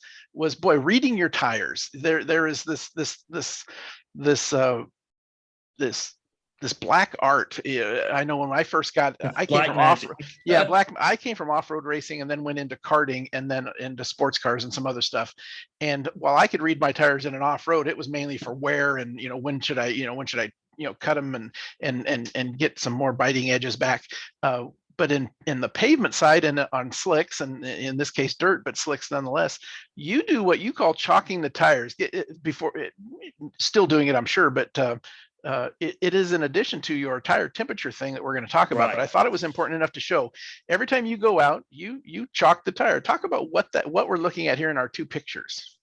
boy, reading your tires. There is this this this black art. I know when I first got, I came Black from off, magic. yeah, I came from off-road racing and then went into karting and then into sports cars and some other stuff. And while I could read my tires in an off-road, it was mainly for wear and, you know, when should I, cut them and get some more biting edges back. But in the pavement side and on slicks, and in this case dirt, but slicks nonetheless, you do what you call chalking the tires. Still doing it, I'm sure, but it is in addition to your tire temperature thing that we're going to talk about. But Right. I thought it was important enough to show. Every time you go out, you chalk the tire. Talk about what we're looking at here in our 2 pictures.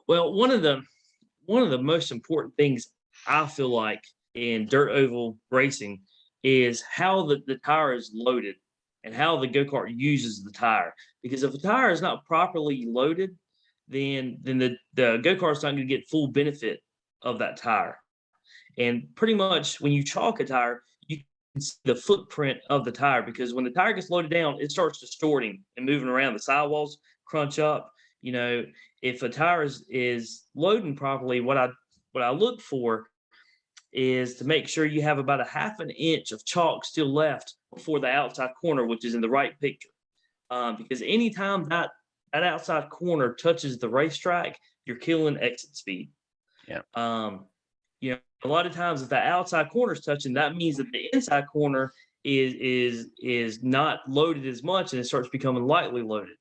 Well, one of the most important things I feel like in dirt oval racing is how the tire is loaded and how the go-kart uses the tire. Because if a tire is not properly loaded, then the go-kart's not going to get full benefit of that tire. And pretty much when you chalk a tire, you can see the footprint of the tire, because when the tire gets loaded down, it starts distorting and moving around. The sidewalls crunch up. You know, if a tire is loading properly, what I look for is to make sure you have about a half an inch of chalk still left before the outside corner, which is in the right picture. Because anytime that outside corner touches the racetrack, you're killing exit speed. Yeah. You know, a lot of times if the outside corner is touching, that means that the inside corner is not loaded as much, and it starts becoming lightly loaded.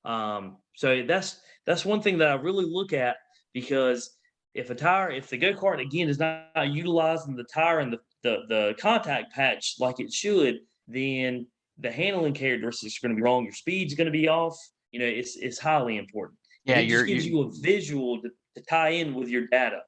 So that's one thing that I really look at, because if the go-kart again is not utilizing the tire and the contact patch like it should, then the handling characteristics are going to be wrong. Your speed's going to be off. You know, it's highly important. Yeah, And it just gives you a visual to tie in with your data.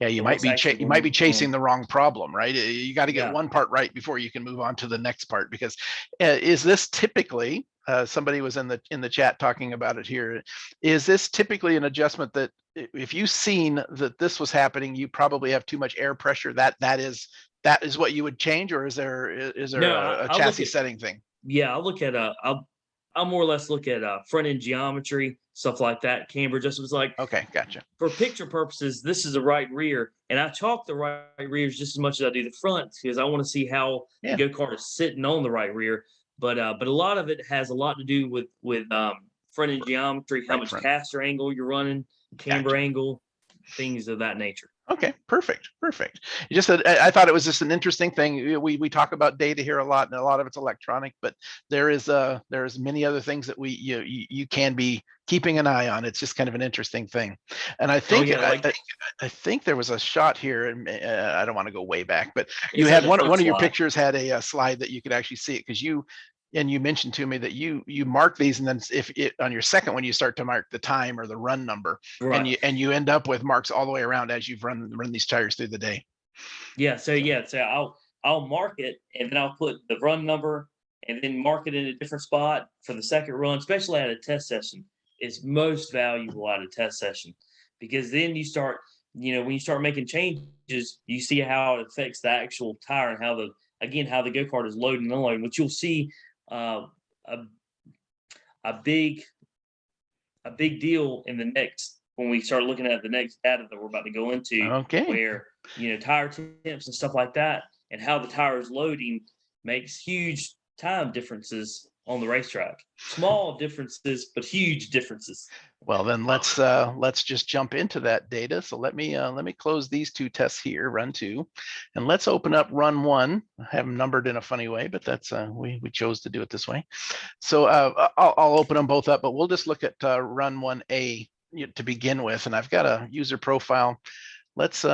yeah, you For might what's be actually you might be going on. chasing the wrong problem, right? You got to get Yeah. one part right before you can move on to the next part. Because is this typically, somebody was in the chat talking about it here, is this typically an adjustment that if you've seen that this was happening, you probably have too much air pressure, that is what you would change, or is there No, a I look chassis at setting thing? yeah, I'll more or less look at front end geometry, stuff like that, camber adjustments. Like Okay, gotcha. for picture purposes, this is a right rear, and I chalk the right rears just as much as I do the front, because I want to see how Yeah. the go-kart is sitting on the right rear. But a lot of it has a lot to do with front end geometry, how Right much front. caster angle you're running, camber Gotcha. angle, things of that nature. Okay, perfect. Just I thought it was just an interesting thing. We talk about data here a lot, and a lot of it's electronic, but there's many other things that you can be keeping an eye on. It's just kind of an interesting thing. And I think I think there was a shot here, and I don't want to go way back, but you had one of your pictures had a slide that you could actually see it, because you mentioned to me that you mark these, and then if on your second one you start to mark the time or the run number, Right. and you end up with marks all the way around as you've run these tires through the day. So I'll mark it, and then I'll put the run number, and then mark it in a different spot for the second run, especially at a test session. It's most valuable at a test session, because then you start, when you start making changes, you see how it affects the actual tire and how again, how the go-kart is loading and unloading, which you'll see uh, a, a big deal in the next, when we start looking at the next data that we're about to go into, Okay. where, tire temps and stuff like that, and how the tire is loading makes huge time differences on the racetrack. Small differences, but huge differences. Well, then let's just jump into that data. So let me close these two tests here, run 2, and let's open up run 1. I have them numbered in a funny way, but that's we chose to do it this way. So I'll open them both up, but we'll just look at run 1A to begin with. And I've got a user profile. Let's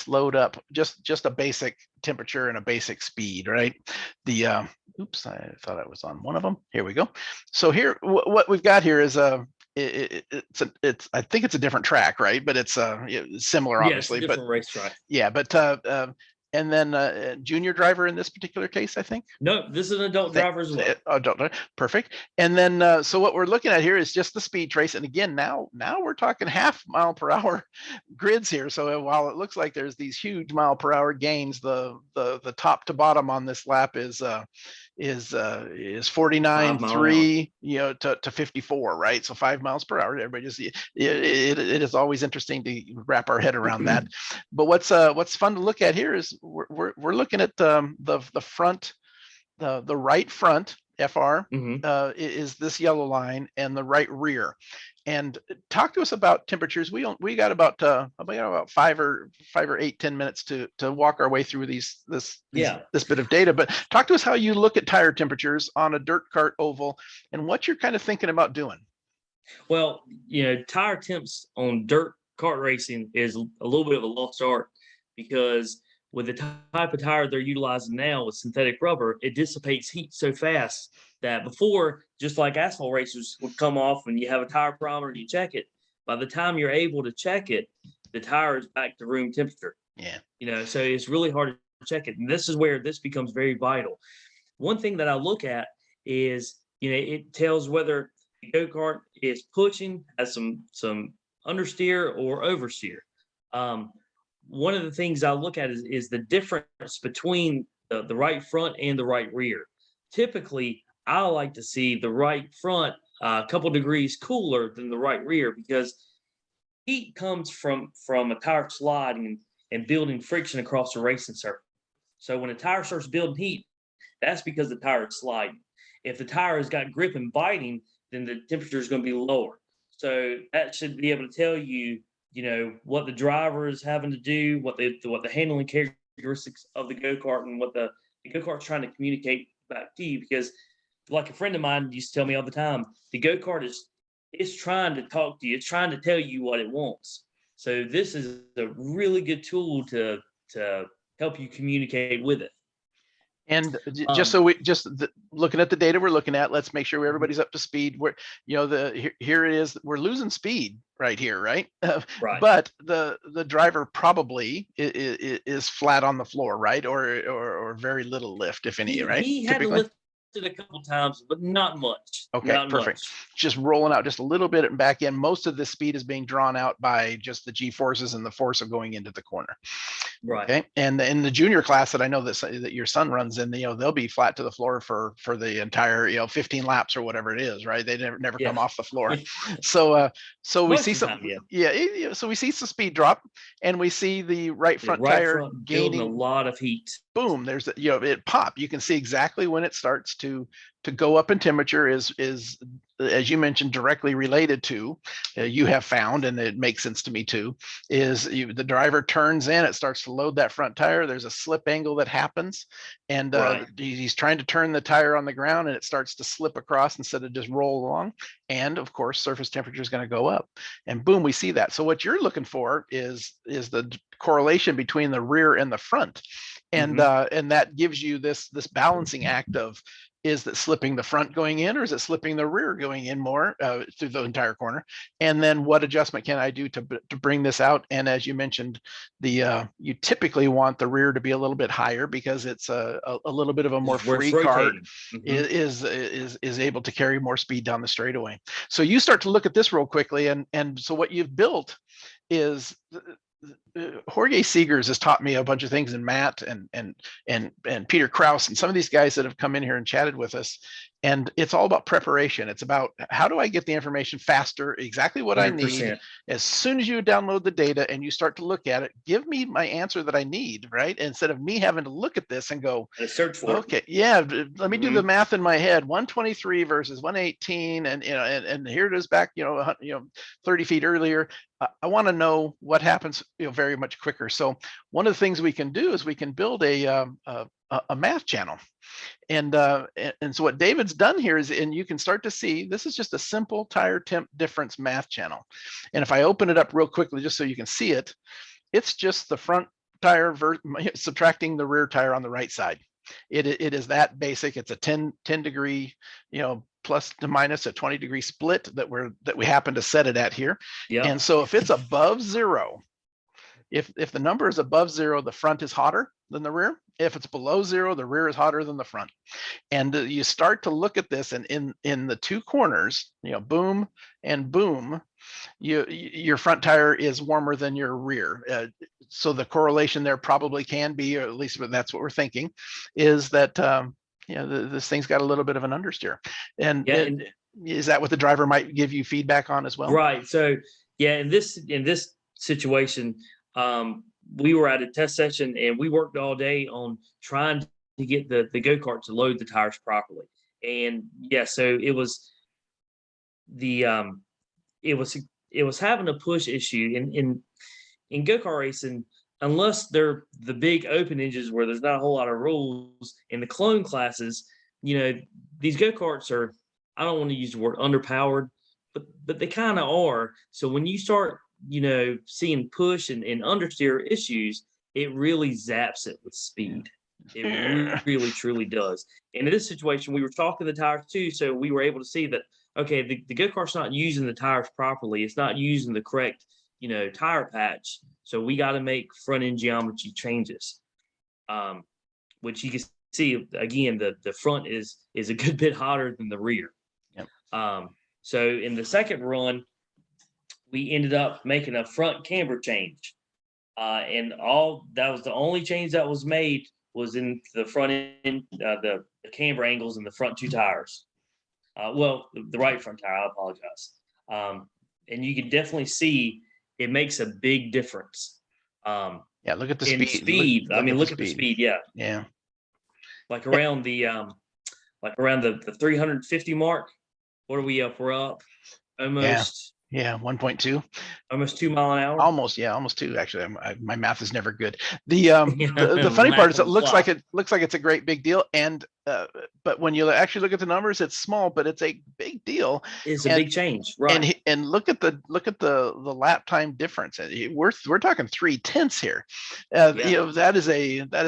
load up just a basic temperature and a basic speed, right? The oops, I thought I was on one of them. Here we go. So here, what we've got here is it's I think it's a different track, right? But it's similar, obviously. Yeah, it's a different racetrack. Yeah, but and then junior driver in this particular case, I think. No, this is an adult driver as well. Adult, perfect. And then so what we're looking at here is just the speed trace. And again, now we're talking half mile per hour grids here. So while it looks like there's these huge mile per hour gains, the top to bottom on this lap is 49.3 to 54, right? So 5 miles per hour. Everybody just it is always interesting to wrap our head around that. But what's fun to look at here is we're looking at the front, the right front FR is this yellow line, and the right rear. And talk to us about temperatures. We got about 5 or 8, 10 minutes to walk our way through this bit of data. But talk to us how you look at tire temperatures on a dirt kart oval and what you're kind of thinking about doing. Well, tire temps on dirt kart racing is a little bit of a lost art, because with the type of tire they're utilizing now with synthetic rubber, it dissipates heat so fast that before, just like asphalt racers would come off and you have a tire primer and you check it, by the time you're able to check it, the tire is back to room temperature. Yeah. So it's really hard to check it. And this is where this becomes very vital. One thing that I look at is, it tells whether the go-kart is pushing, has some understeer or oversteer. One of the things I look at is the difference between the right front and the right rear. Typically, I like to see the right front a couple degrees cooler than the right rear, because heat comes from a tire sliding and building friction across the racing surface. So when a tire starts building heat, that's because the tire is sliding. If the tire has got grip and biting, then the temperature is going to be lower. So that should be able to tell you, what the driver is having to do, what the handling characteristics of the go-kart, and what the go-kart's trying to communicate back to you. Because like a friend of mine used to tell me all the time, the go-kart is trying to talk to you. It's trying to tell you what it wants. So this is a really good tool to help you communicate with it. And just looking at the data we're looking at, let's make sure everybody's up to speed. We're, here it is. We're losing speed right here, right? Right. But the driver probably is flat on the floor, right? Or very little lift, if any, right? He had to lift it a couple times, but not much. Okay, not perfect. Much. Just rolling out just a little bit and back in. Most of the speed is being drawn out by just the G forces and the force of going into the corner. Right. Okay. And in the junior class that I know that your son runs in, they'll be flat to the floor for the entire 15 laps or whatever it is, right? They never come off the floor. So we see some so we see some speed drop, and we see the right front tire gaining a lot of heat. Boom, there's it pop. You can see exactly when it starts to go up in temperature is as you mentioned, directly related to you have found, and it makes sense to me too, is the driver turns in, it starts to load that front tire, there's a slip angle that happens, and he's trying to turn the tire on the ground, and it starts to slip across instead of just roll along, and of course surface temperature is going to go up, and boom, we see that. So what you're looking for is the correlation between the rear and the front, and and that gives you this balancing act of, is that slipping the front going in, or is it slipping the rear going in more through the entire corner? And then what adjustment can I do to bring this out? And as you mentioned, you typically want the rear to be a little bit higher, because it's a little bit of a more free kart, is able to carry more speed down the straightaway. So you start to look at this real quickly, and so what you've built is Jorge Seegers has taught me a bunch of things, and Matt and Peter Krause and some of these guys that have come in here and chatted with us. And it's all about preparation. It's about how do I get the information faster, exactly what I need. 100%. As soon as you download the data and you start to look at it, give me my answer that I need, right? Instead of me having to look at this and go, And search for it. okay, yeah, let me do the math in my head. 123 versus 118, and and here it is back, 30 feet earlier. I want to know what happens, very much quicker. So one of the things we can do is we can build a math channel. And so what David's done here is, and you can start to see, this is just a simple tire temp difference math channel. And if I open it up real quickly, just so you can see it, it's just the front tire subtracting the rear tire on the right side. It is that basic. It's a 10 degree, plus to minus a 20-degree split that we happen to set it at here. Yeah. And so if it's above zero, if the number is above zero, the front is hotter than the rear. If it's below zero, the rear is hotter than the front. And you start to look at this, and in the two corners, boom and boom, your front tire is warmer than your rear. So the correlation there probably can be, or at least that's what we're thinking, is that this thing's got a little bit of an understeer. And is that what the driver might give you feedback on as well? Right. So yeah, in this situation, we were at a test session and we worked all day on trying to get the go-kart to load the tires properly. And yeah, so it was having a push issue in go-kart racing. Unless they're the big open engines where there's not a whole lot of rules, in the clone classes, these go-karts are, I don't want to use the word underpowered, but they kind of are. So when you start, seeing push and understeer issues, it really zaps it with speed. It really, truly does. And in this situation, we were talking the tires too, so we were able to see that, okay, the go-kart's not using the tires properly. It's not using the correct, tire patch. So we got to make front end geometry changes, which you can see again. The front is a good bit hotter than the rear. Yep. So in the second run, we ended up making a front camber change, and all that was the only change that was made was in the front end, the camber angles in the front two tires. Well, the right front tire. I apologize. And you can definitely see it makes a big difference. Yeah, look at the speed. Look at the speed. Yeah. Yeah. Like around the 350 mark. What are we up? We're up almost. Yeah, 1.2. Almost 2 miles an hour. Almost 2 actually. My math is never good. The funny part is it looks like it's a great big deal, and but when you actually look at the numbers, it's small, but it's a big deal. It's a big change, right? And look at the lap time difference. We're talking 3/10 here. That is a massive, that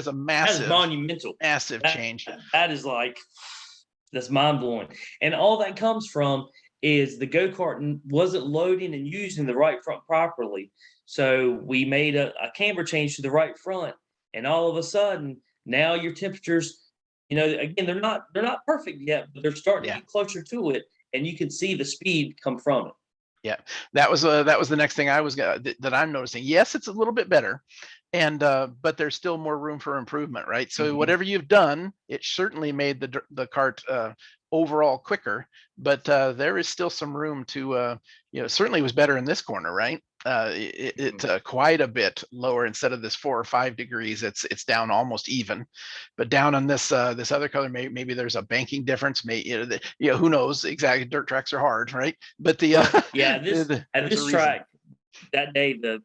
is monumental, massive change. That's mind blowing, and all that comes from is the go-kart wasn't loading and using the right front properly. So we made a camber change to the right front, and all of a sudden now your temperatures, again, they're not perfect yet, but they're starting to get closer to it, and you can see the speed come from it. Yeah, that was the next thing that I'm noticing. Yes, it's a little bit better, and but there's still more room for improvement, right? So whatever you've done, it certainly made the cart overall quicker, but there is still some room to certainly was better in this corner, right? It's quite a bit lower. Instead of this 4 or 5 degrees, it's down almost even. But down on this other color, maybe there's a banking difference. Who knows? Exactly. Dirt tracks are hard, right? But this track that day, the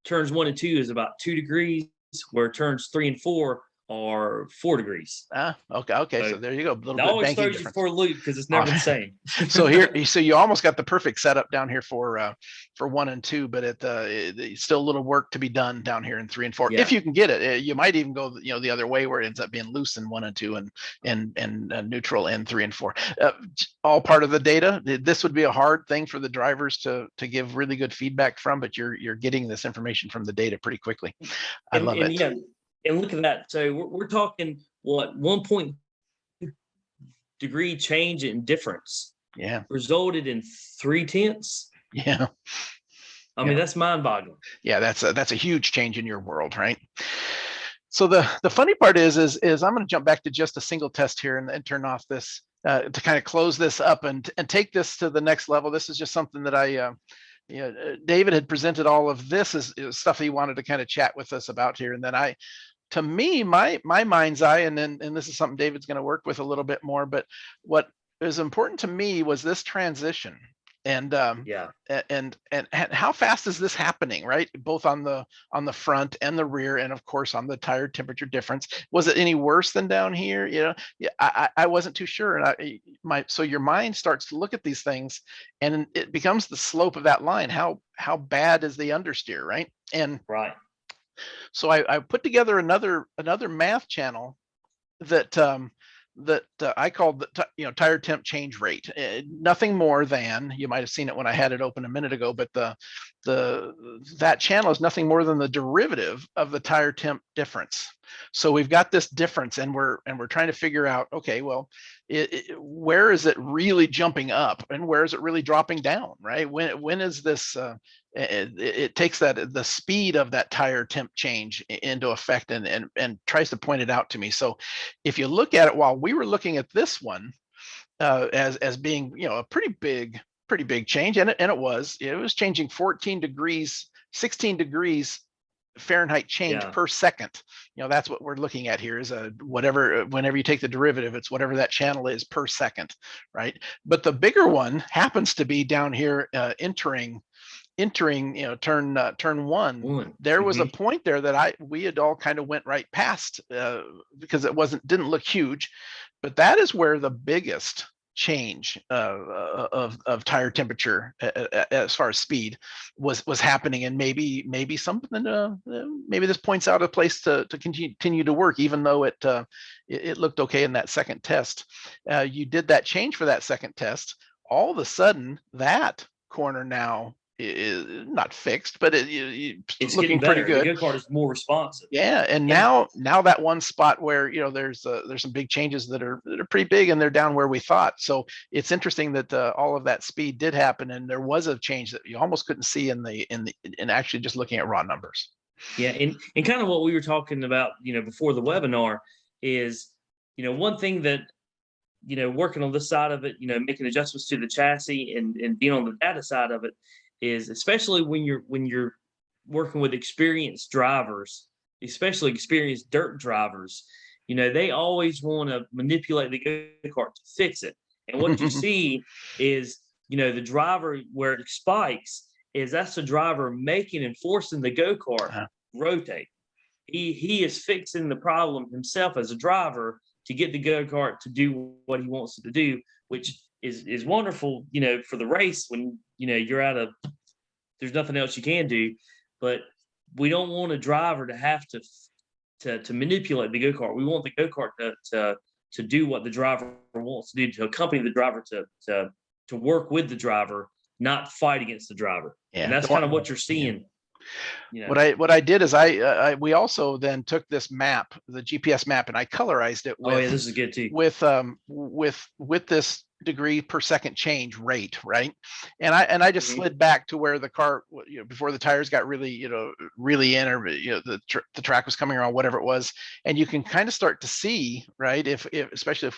turns 1 and 2 is about 2 degrees, where turns 3 and 4 are 4 degrees. Okay. So there you go. A little bit always banking throws difference. you for a loop because it's never the same. So you almost got the perfect setup down here for 1 and 2, but it's still a little work to be done down here in 3 and 4. If you can get it, you might even go the other way where it ends up being loose in 1 and 2 and neutral in 3 and 4. All part of the data. This would be a hard thing for the drivers to give really good feedback from, but you're getting this information from the data pretty quickly. I love it. Yeah. And look at that. So we're talking 1.2 degree change in difference. Yeah. Resulted in 3/10. Yeah. I mean, that's mind-boggling. Yeah, that's a huge change in your world, right? So the funny part is I'm going to jump back to just a single test here and turn off this to kind of close this up and take this to the next level. This is just something that David had presented all of this as stuff he wanted to kind of chat with us about here, and then to me, my mind's eye, and this is something David's going to work with a little bit more, but what is important to me was this transition and Yeah. and how fast is this happening, right? Both on the front and the rear, and of course on the tire temperature difference. Was it any worse than down here? Yeah, I wasn't too sure, and so your mind starts to look at these things, and it becomes the slope of that line. How bad is the understeer, right? And Right. so I put together another math channel that I called the tire temp change rate. Nothing more than, you might have seen it when I had it open a minute ago, but that channel is nothing more than the derivative of the tire temp difference. So we've got this difference, and we're trying to figure out, okay, well, where is it really jumping up, and where is it really dropping down, right? When is this? It takes the speed of that tire temp change into effect and tries to point it out to me. So if you look at it, while we were looking at this one as being a pretty big change, and it was changing 14 degrees, 16 degrees Fahrenheit change per second. That's what we're looking at here, is whenever you take the derivative, it's whatever that channel is per second, right? But the bigger one happens to be down here entering turn one. There was a point there that we had all kind of went right past because it didn't look huge, but that is where the biggest change of tire temperature as far as speed was happening. And maybe something maybe this points out a place to continue to work, even though it looked okay in that second test. You did that change for that second test, all of a sudden that corner now is not fixed, but it's looking pretty good. The go-kart is more responsive. Yeah, and now that one spot where there's some big changes that are pretty big, and they're down where we thought. So it's interesting that all of that speed did happen, and there was a change that you almost couldn't see in actually just looking at raw numbers. Yeah, and kind of what we were talking about, before the webinar is, one thing that working on this side of it, making adjustments to the chassis and being on the data side of it, is especially when you're working with experienced drivers, especially experienced dirt drivers, they always want to manipulate the go-kart to fix it. And what you see is, the driver, where it spikes, is that's the driver making and forcing the go-kart rotate. He is fixing the problem himself as a driver to get the go-kart to do what he wants it to do, which is wonderful, for the race when, you're there's nothing else you can do. But we don't want a driver to have to manipulate the go-kart. We want the go-kart to do what the driver wants to do, to accompany the driver, to work with the driver, not fight against the driver. Yeah, and that's kind of what you're seeing. Yeah. What I did is we also then took this map, the GPS map, and I colorized it with, this is good too, with this degree per second change rate, right? And I just slid back to where the car, before the tires got really really in, or the track was coming around, whatever it was, and you can kind of start to see, right, if especially if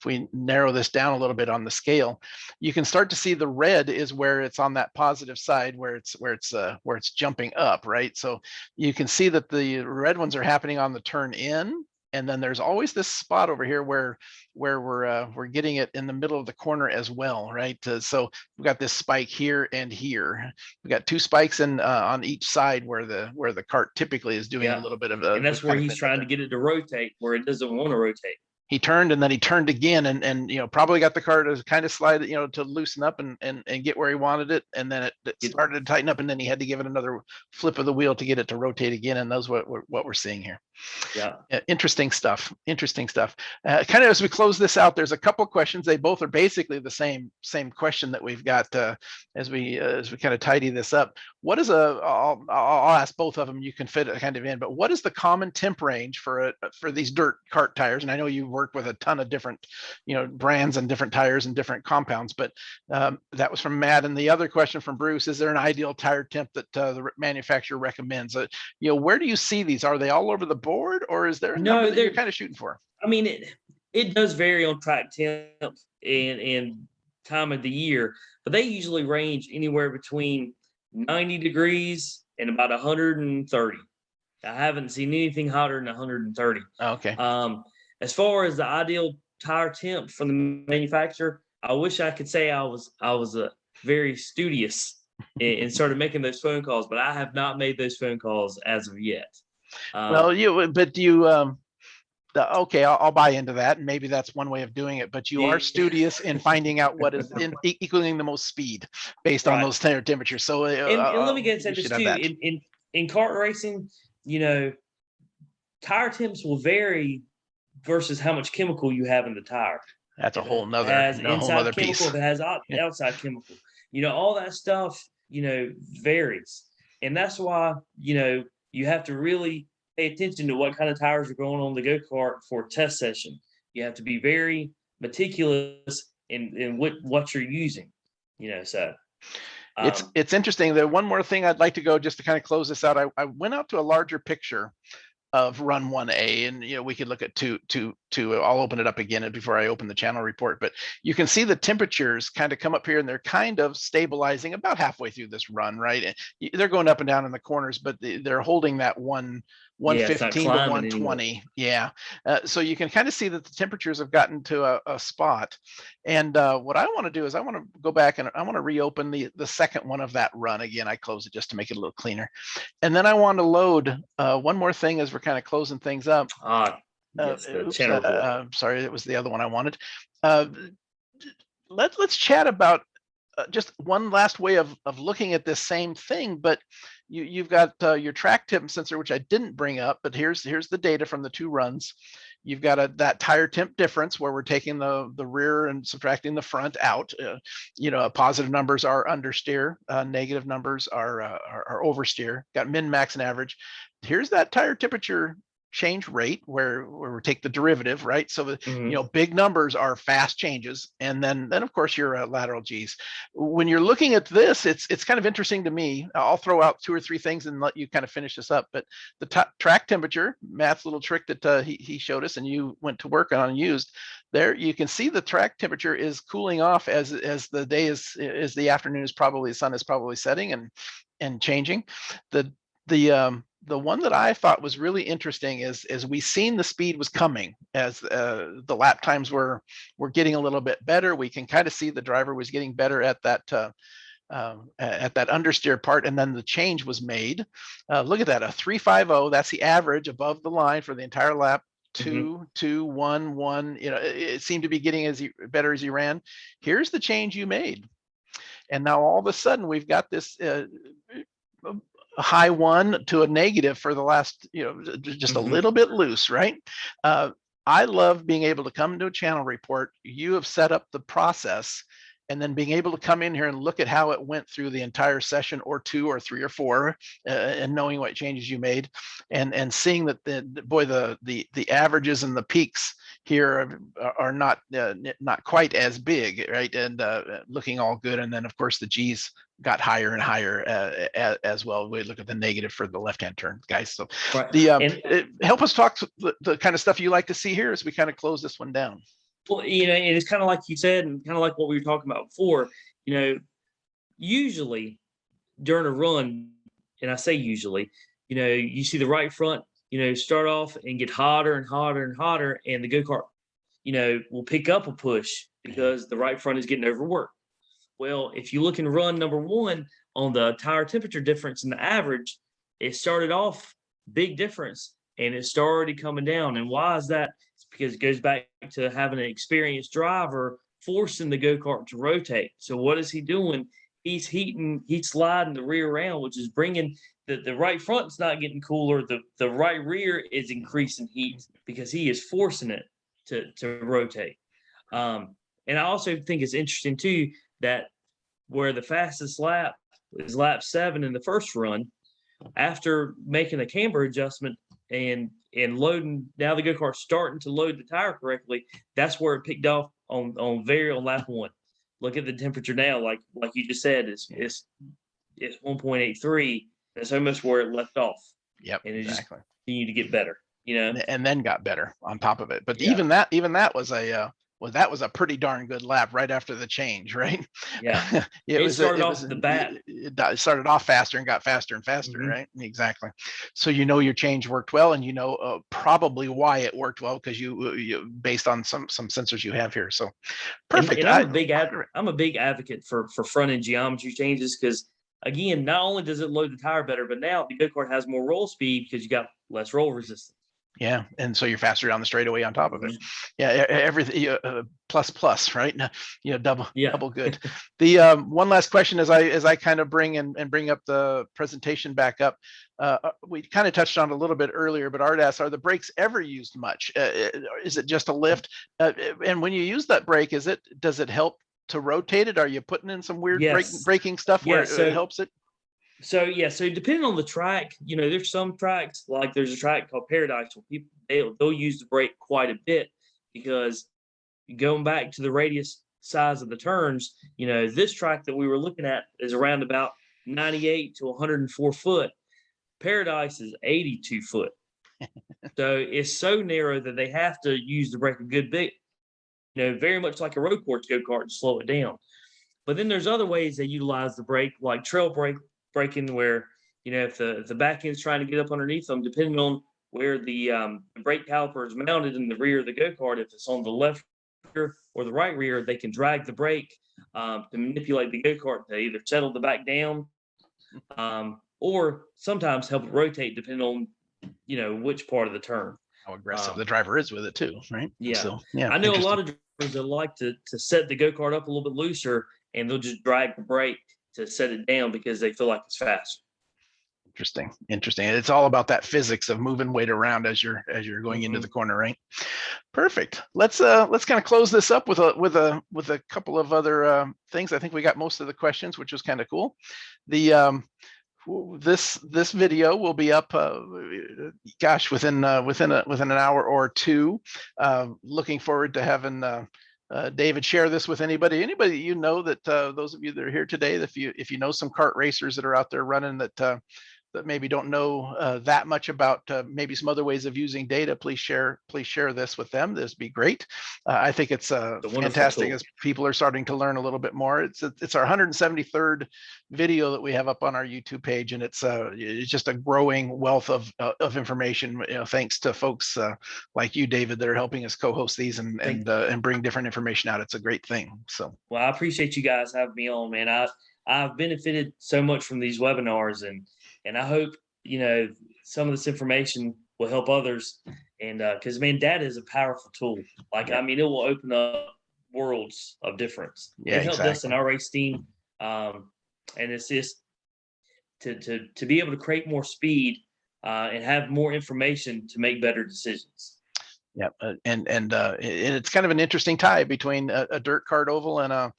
we narrow this down a little bit on the scale, you can start to see the red is where it's on that positive side, where it's jumping up, right? So you can see that the red ones are happening on the turn in, and then there's always this spot over here where we're getting it in the middle of the corner as well, right? So we've got this spike here and here. We've got two spikes on each side where the cart typically is doing a little bit of and that's where he's trying to get it to rotate where it doesn't want to rotate. He turned, and then he turned again, and probably got the car to kind of slide it, to loosen up and get where he wanted it, and then it started to tighten up, and then he had to give it another flip of the wheel to get it to rotate again, and that's what we're seeing here. Yeah, interesting stuff. Kind of as we close this out, there's a couple questions. They both are basically the same question that we've got as we kind of tidy this up. What is I'll ask both of them. You can fit it kind of in, but what is the common temp range for these dirt kart tires? And I know you've worked with a ton of different, brands and different tires and different compounds. But that was from Matt. And the other question from Bruce: is there an ideal tire temp that the manufacturer recommends? Where do you see these? Are they all over the board, or is there a number that you're kind of shooting for? I mean, it does vary on track temp and time of the year, but they usually range anywhere between 90 degrees and about 130. I haven't seen anything hotter than 130. Okay. As far as the ideal tire temp from the manufacturer, I wish I could say I was very studious and started making those phone calls, but I have not made those phone calls as of yet. Okay, I'll buy into that, and maybe that's one way of doing it. But you are studious in finding out what is equaling the most speed based on those tire temperatures. So, and let me get into this too. In kart racing, tire temps will vary versus how much chemical you have in the tire. That's a whole nother piece. If it has outside chemical, all that stuff, varies, and that's why you have to really pay attention to what kind of tires are going on the go-kart for a test session. You have to be very meticulous in what you're using, so. It's interesting. The one more thing I'd like to go just to kind of close this out. I went out to a larger picture of run 1A, and we could look at two. I'll open it up again before I open the channel report, but you can see the temperatures kind of come up here, and they're kind of stabilizing about halfway through this run, right? And they're going up and down in the corners, but they're holding that 115 to 120 anymore. Yeah. So you can kind of see that the temperatures have gotten to a spot. And what I want to do is I want to go back and I want to reopen the second one of that run again. I close it just to make it a little cleaner. And then I want to load one more thing as we're kind of closing things up. Yes, sorry, it was the other one I wanted. Let's chat about just one last way of looking at this same thing, but you've got your track temp sensor, which I didn't bring up, but here's the data from the two runs. You've got that tire temp difference where we're taking the rear and subtracting the front out. Positive numbers are understeer, negative numbers are oversteer. Got min, max, and average. Here's that tire temperature change rate where we take the derivative, right? So big numbers are fast changes, and then of course your lateral G's. When you're looking at this, it's kind of interesting to me. I'll throw out two or three things and let you kind of finish this up. But the track temperature, Matt's little trick that he showed us, and you went to work on and used there. You can see the track temperature is cooling off as the day is the afternoon is probably, the sun is probably setting and changing. The one that I thought was really interesting is we seen the speed was coming as the lap times were getting a little bit better. We can kind of see the driver was getting better at that understeer part, and then the change was made. Look at that, a 350. That's the average above the line for the entire lap. 2, 2, 1, 1. It seemed to be getting better as he ran. Here's the change you made, and now all of a sudden we've got this. A high 1 to a negative for the last, just a little bit loose, right? I love being able to come into a channel report. You have set up the process, and then being able to come in here and look at how it went through the entire session, or 2 or 3 or 4, and knowing what changes you made, and seeing that the averages and the peaks here are not quite as big, right? And looking all good. And then of course the G's got higher and higher as well. We look at the negative for the left-hand turn, guys. So help us talk to the kind of stuff you like to see here as we kind of close this one down. Well, and it's kind of like you said, and kind of like what we were talking about before, usually during a run, and I say usually, you see the right front, start off and get hotter and hotter and hotter, and the go-kart, will pick up a push because the right front is getting overworked. Well, if you look in run number 1 on the tire temperature difference and the average, it started off big difference and it started coming down. And why is that? It's because it goes back to having an experienced driver forcing the go-kart to rotate. So what is he doing? He's sliding the rear around, which is bringing the right front's not getting cooler. The right rear is increasing heat because he is forcing it to rotate. And I also think it's interesting too, that where the fastest lap is lap 7 in the first run, after making a camber adjustment and and loading. Now the go-kart's starting to load the tire correctly. That's where it picked off on lap one. Look at the temperature now, like you just said, it's 1.83. That's almost where it left off. Yep, and it exactly. just continued to get better. And then got better on top of it. But Yeah. even that was a pretty darn good lap right after the change, right? Yeah. It started off the bat. It started off faster and got faster and faster, Mhm. right? Exactly. So your change worked well, and probably why it worked well, because you based on some sensors you have here. So perfect. And I'm a big advocate for front end geometry changes, because again, not only does it load the tire better, but now the go-kart has more roll speed because you got less roll resistance. Yeah, and so you're faster down the straightaway on top of it. Mhm. Yeah, everything plus, right? Double Yeah. double good. The one last question as I kind of bring up the presentation back up. We kind of touched on it a little bit earlier, but Art asks, are the brakes ever used much? Is it just a lift? And when you use that brake, does it help to rotate it? Are you putting in some weird Yes. braking stuff where Yeah, it helps it? So depending on the track, there's some tracks, like there's a track called Paradise, where people they'll use the brake quite a bit, because going back to the radius size of the turns, this track that we were looking at is around about 98 to 104 foot. Paradise is 82 foot. So it's so narrow that they have to use the brake a good bit, very much like a road course go-kart, to slow it down. But then there's other ways they utilize the brake, like trail braking, where if the back end's trying to get up underneath them, depending on where the brake caliper is mounted in the rear of the go-kart, if it's on the left rear or the right rear, they can drag the brake to manipulate the go-kart to either settle the back down, or sometimes help it rotate, depending on which part of the turn. How aggressive the driver is with it too, right? Yeah. So yeah, I know a lot of drivers that like to set the go-kart up a little bit looser, and they'll just drag the brake to set it down because they feel like it's faster. Interesting. It's all about that physics of moving weight around as you're going into the corner, right? Perfect. Let's kind of close this up with a couple of other things. I think we got most of the questions, which was kind of cool. The this video will be up within an hour or two. Looking forward to having David share this with anybody that those of you that are here today, if you know some kart racers that are out there running that maybe don't know that much about maybe some other ways of using data, please share this with them. This would be great. I think it's fantastic as people are starting to learn a little bit more. It's our 173rd video that we have up on our YouTube page, and it's just a growing wealth of information. Thanks to folks like you, David, that are helping us co-host these and bring different information out. It's a great thing. So, well, I appreciate you guys having me on, man. I've benefited so much from these webinars, and I hope some of this information will help others. And because data is a powerful tool. It will open up worlds of difference. Yeah, it helped us in our race team, and it's just to be able to create more speed and have more information to make better decisions. Yeah, and it's kind of an interesting tie between a dirt kart oval and a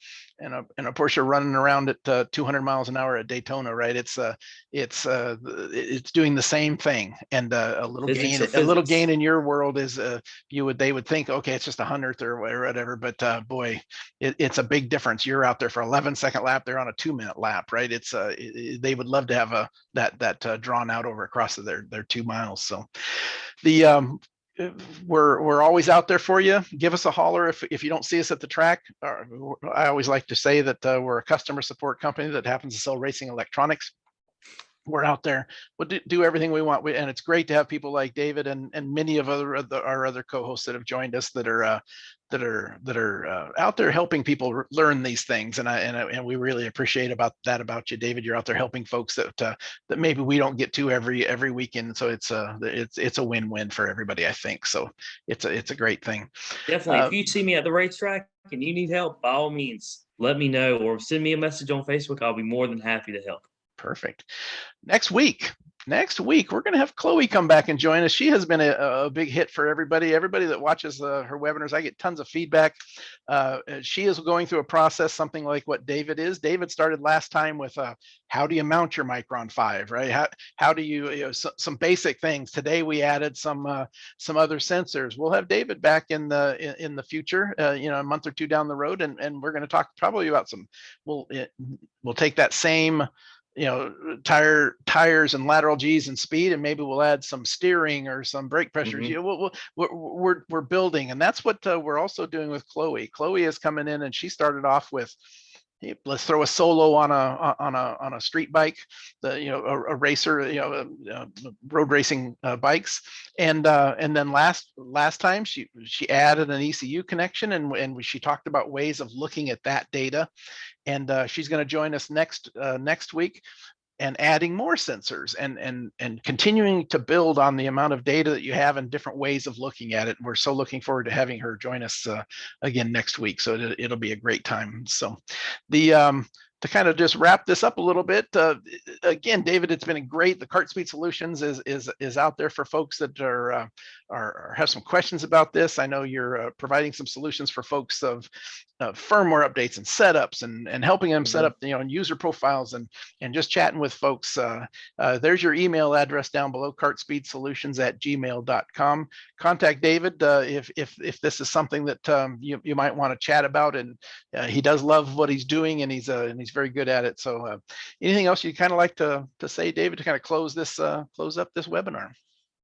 Porsche running around at 200 miles an hour at Daytona, right? It's doing the same thing, and a little gain in your world is they would think, okay, it's just 100th or whatever, but boy, it's a big difference. You're out there for 11-second lap, they're on a 2-minute lap, right? It's they would love to have that drawn out over across their 2 miles. So the we're always out there for you. Give us a holler if you don't see us at the track. I always like to say that we're a customer support company that happens to sell racing electronics. We're out there. We'll do everything we want. And it's great to have people like David and many of our other co-hosts that have joined us that are out there helping people learn these things. And we really appreciate about you, David. You're out there helping folks that maybe we don't get to every weekend. So it's a win-win for everybody, I think. So it's a great thing. Definitely. If you see me at the racetrack and you need help, by all means, let me know or send me a message on Facebook. I'll be more than happy to help. Perfect. Next week, Next week, we're going to have Chloe come back and join us. She has been a big hit for everybody. Everybody that watches her webinars, I get tons of feedback. She is going through a process, something like what David is. David started last time with how do you mount your Micron 5, right? How do you, some basic things. Today we added some other sensors. We'll have David back in the future, a month or two down the road, and we're going to talk probably about we'll take that same tires and lateral G's and speed, and maybe we'll add some steering or some brake pressures. We're building, and that's what we're also doing with Chloe. Chloe is coming in, and she started off with, let's throw a solo on a street bike, a racer, road racing bikes, and then last time she added an ECU connection, and she talked about ways of looking at that data, and she's going to join us next week, and adding more sensors and continuing to build on the amount of data that you have and different ways of looking at it. We're so looking forward to having her join us again next week. So it'll be a great time. So to kind of just wrap this up a little bit, again, David, it's been great. The KartSpeed Solutions is out there for folks that are have some questions about this. I know you're providing some solutions for folks of firmware updates and setups, and helping them set up user profiles, and just chatting with folks. There's your email address down below, kartspeedsolutions@gmail.com. Contact David if this is something that you might want to chat about, and he does love what he's doing, and he's very good at it. So anything else you'd kind of like to say, David, to kind of close up this webinar?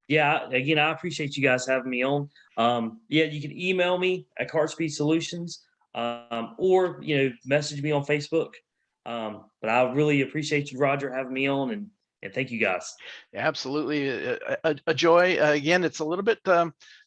Yeah, again, I appreciate you guys having me on. You can email me at KartSpeed Solutions, or message me on Facebook. But I really appreciate you, Roger, having me on, and thank you guys. Yeah, absolutely, a joy. Again, it's a little bit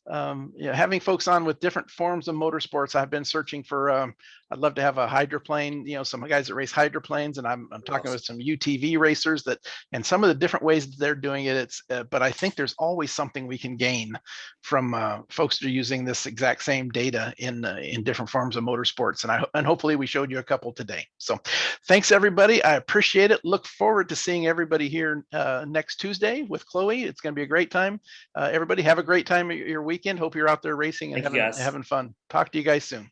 having folks on with different forms of motorsports. I've been searching for. I'd love to have a hydroplane. Some guys that race hydroplanes, and I'm talking with some UTV racers and some of the different ways that they're doing it. It's but I think there's always something we can gain from folks that are using this exact same data in different forms of motorsports, and hopefully we showed you a couple today. So thanks everybody. I appreciate it. Look forward to seeing everybody here next Tuesday with Chloe. It's going to be a great time. Everybody have a great time at your weekend. Hope you're out there racing and having fun. Talk to you guys soon.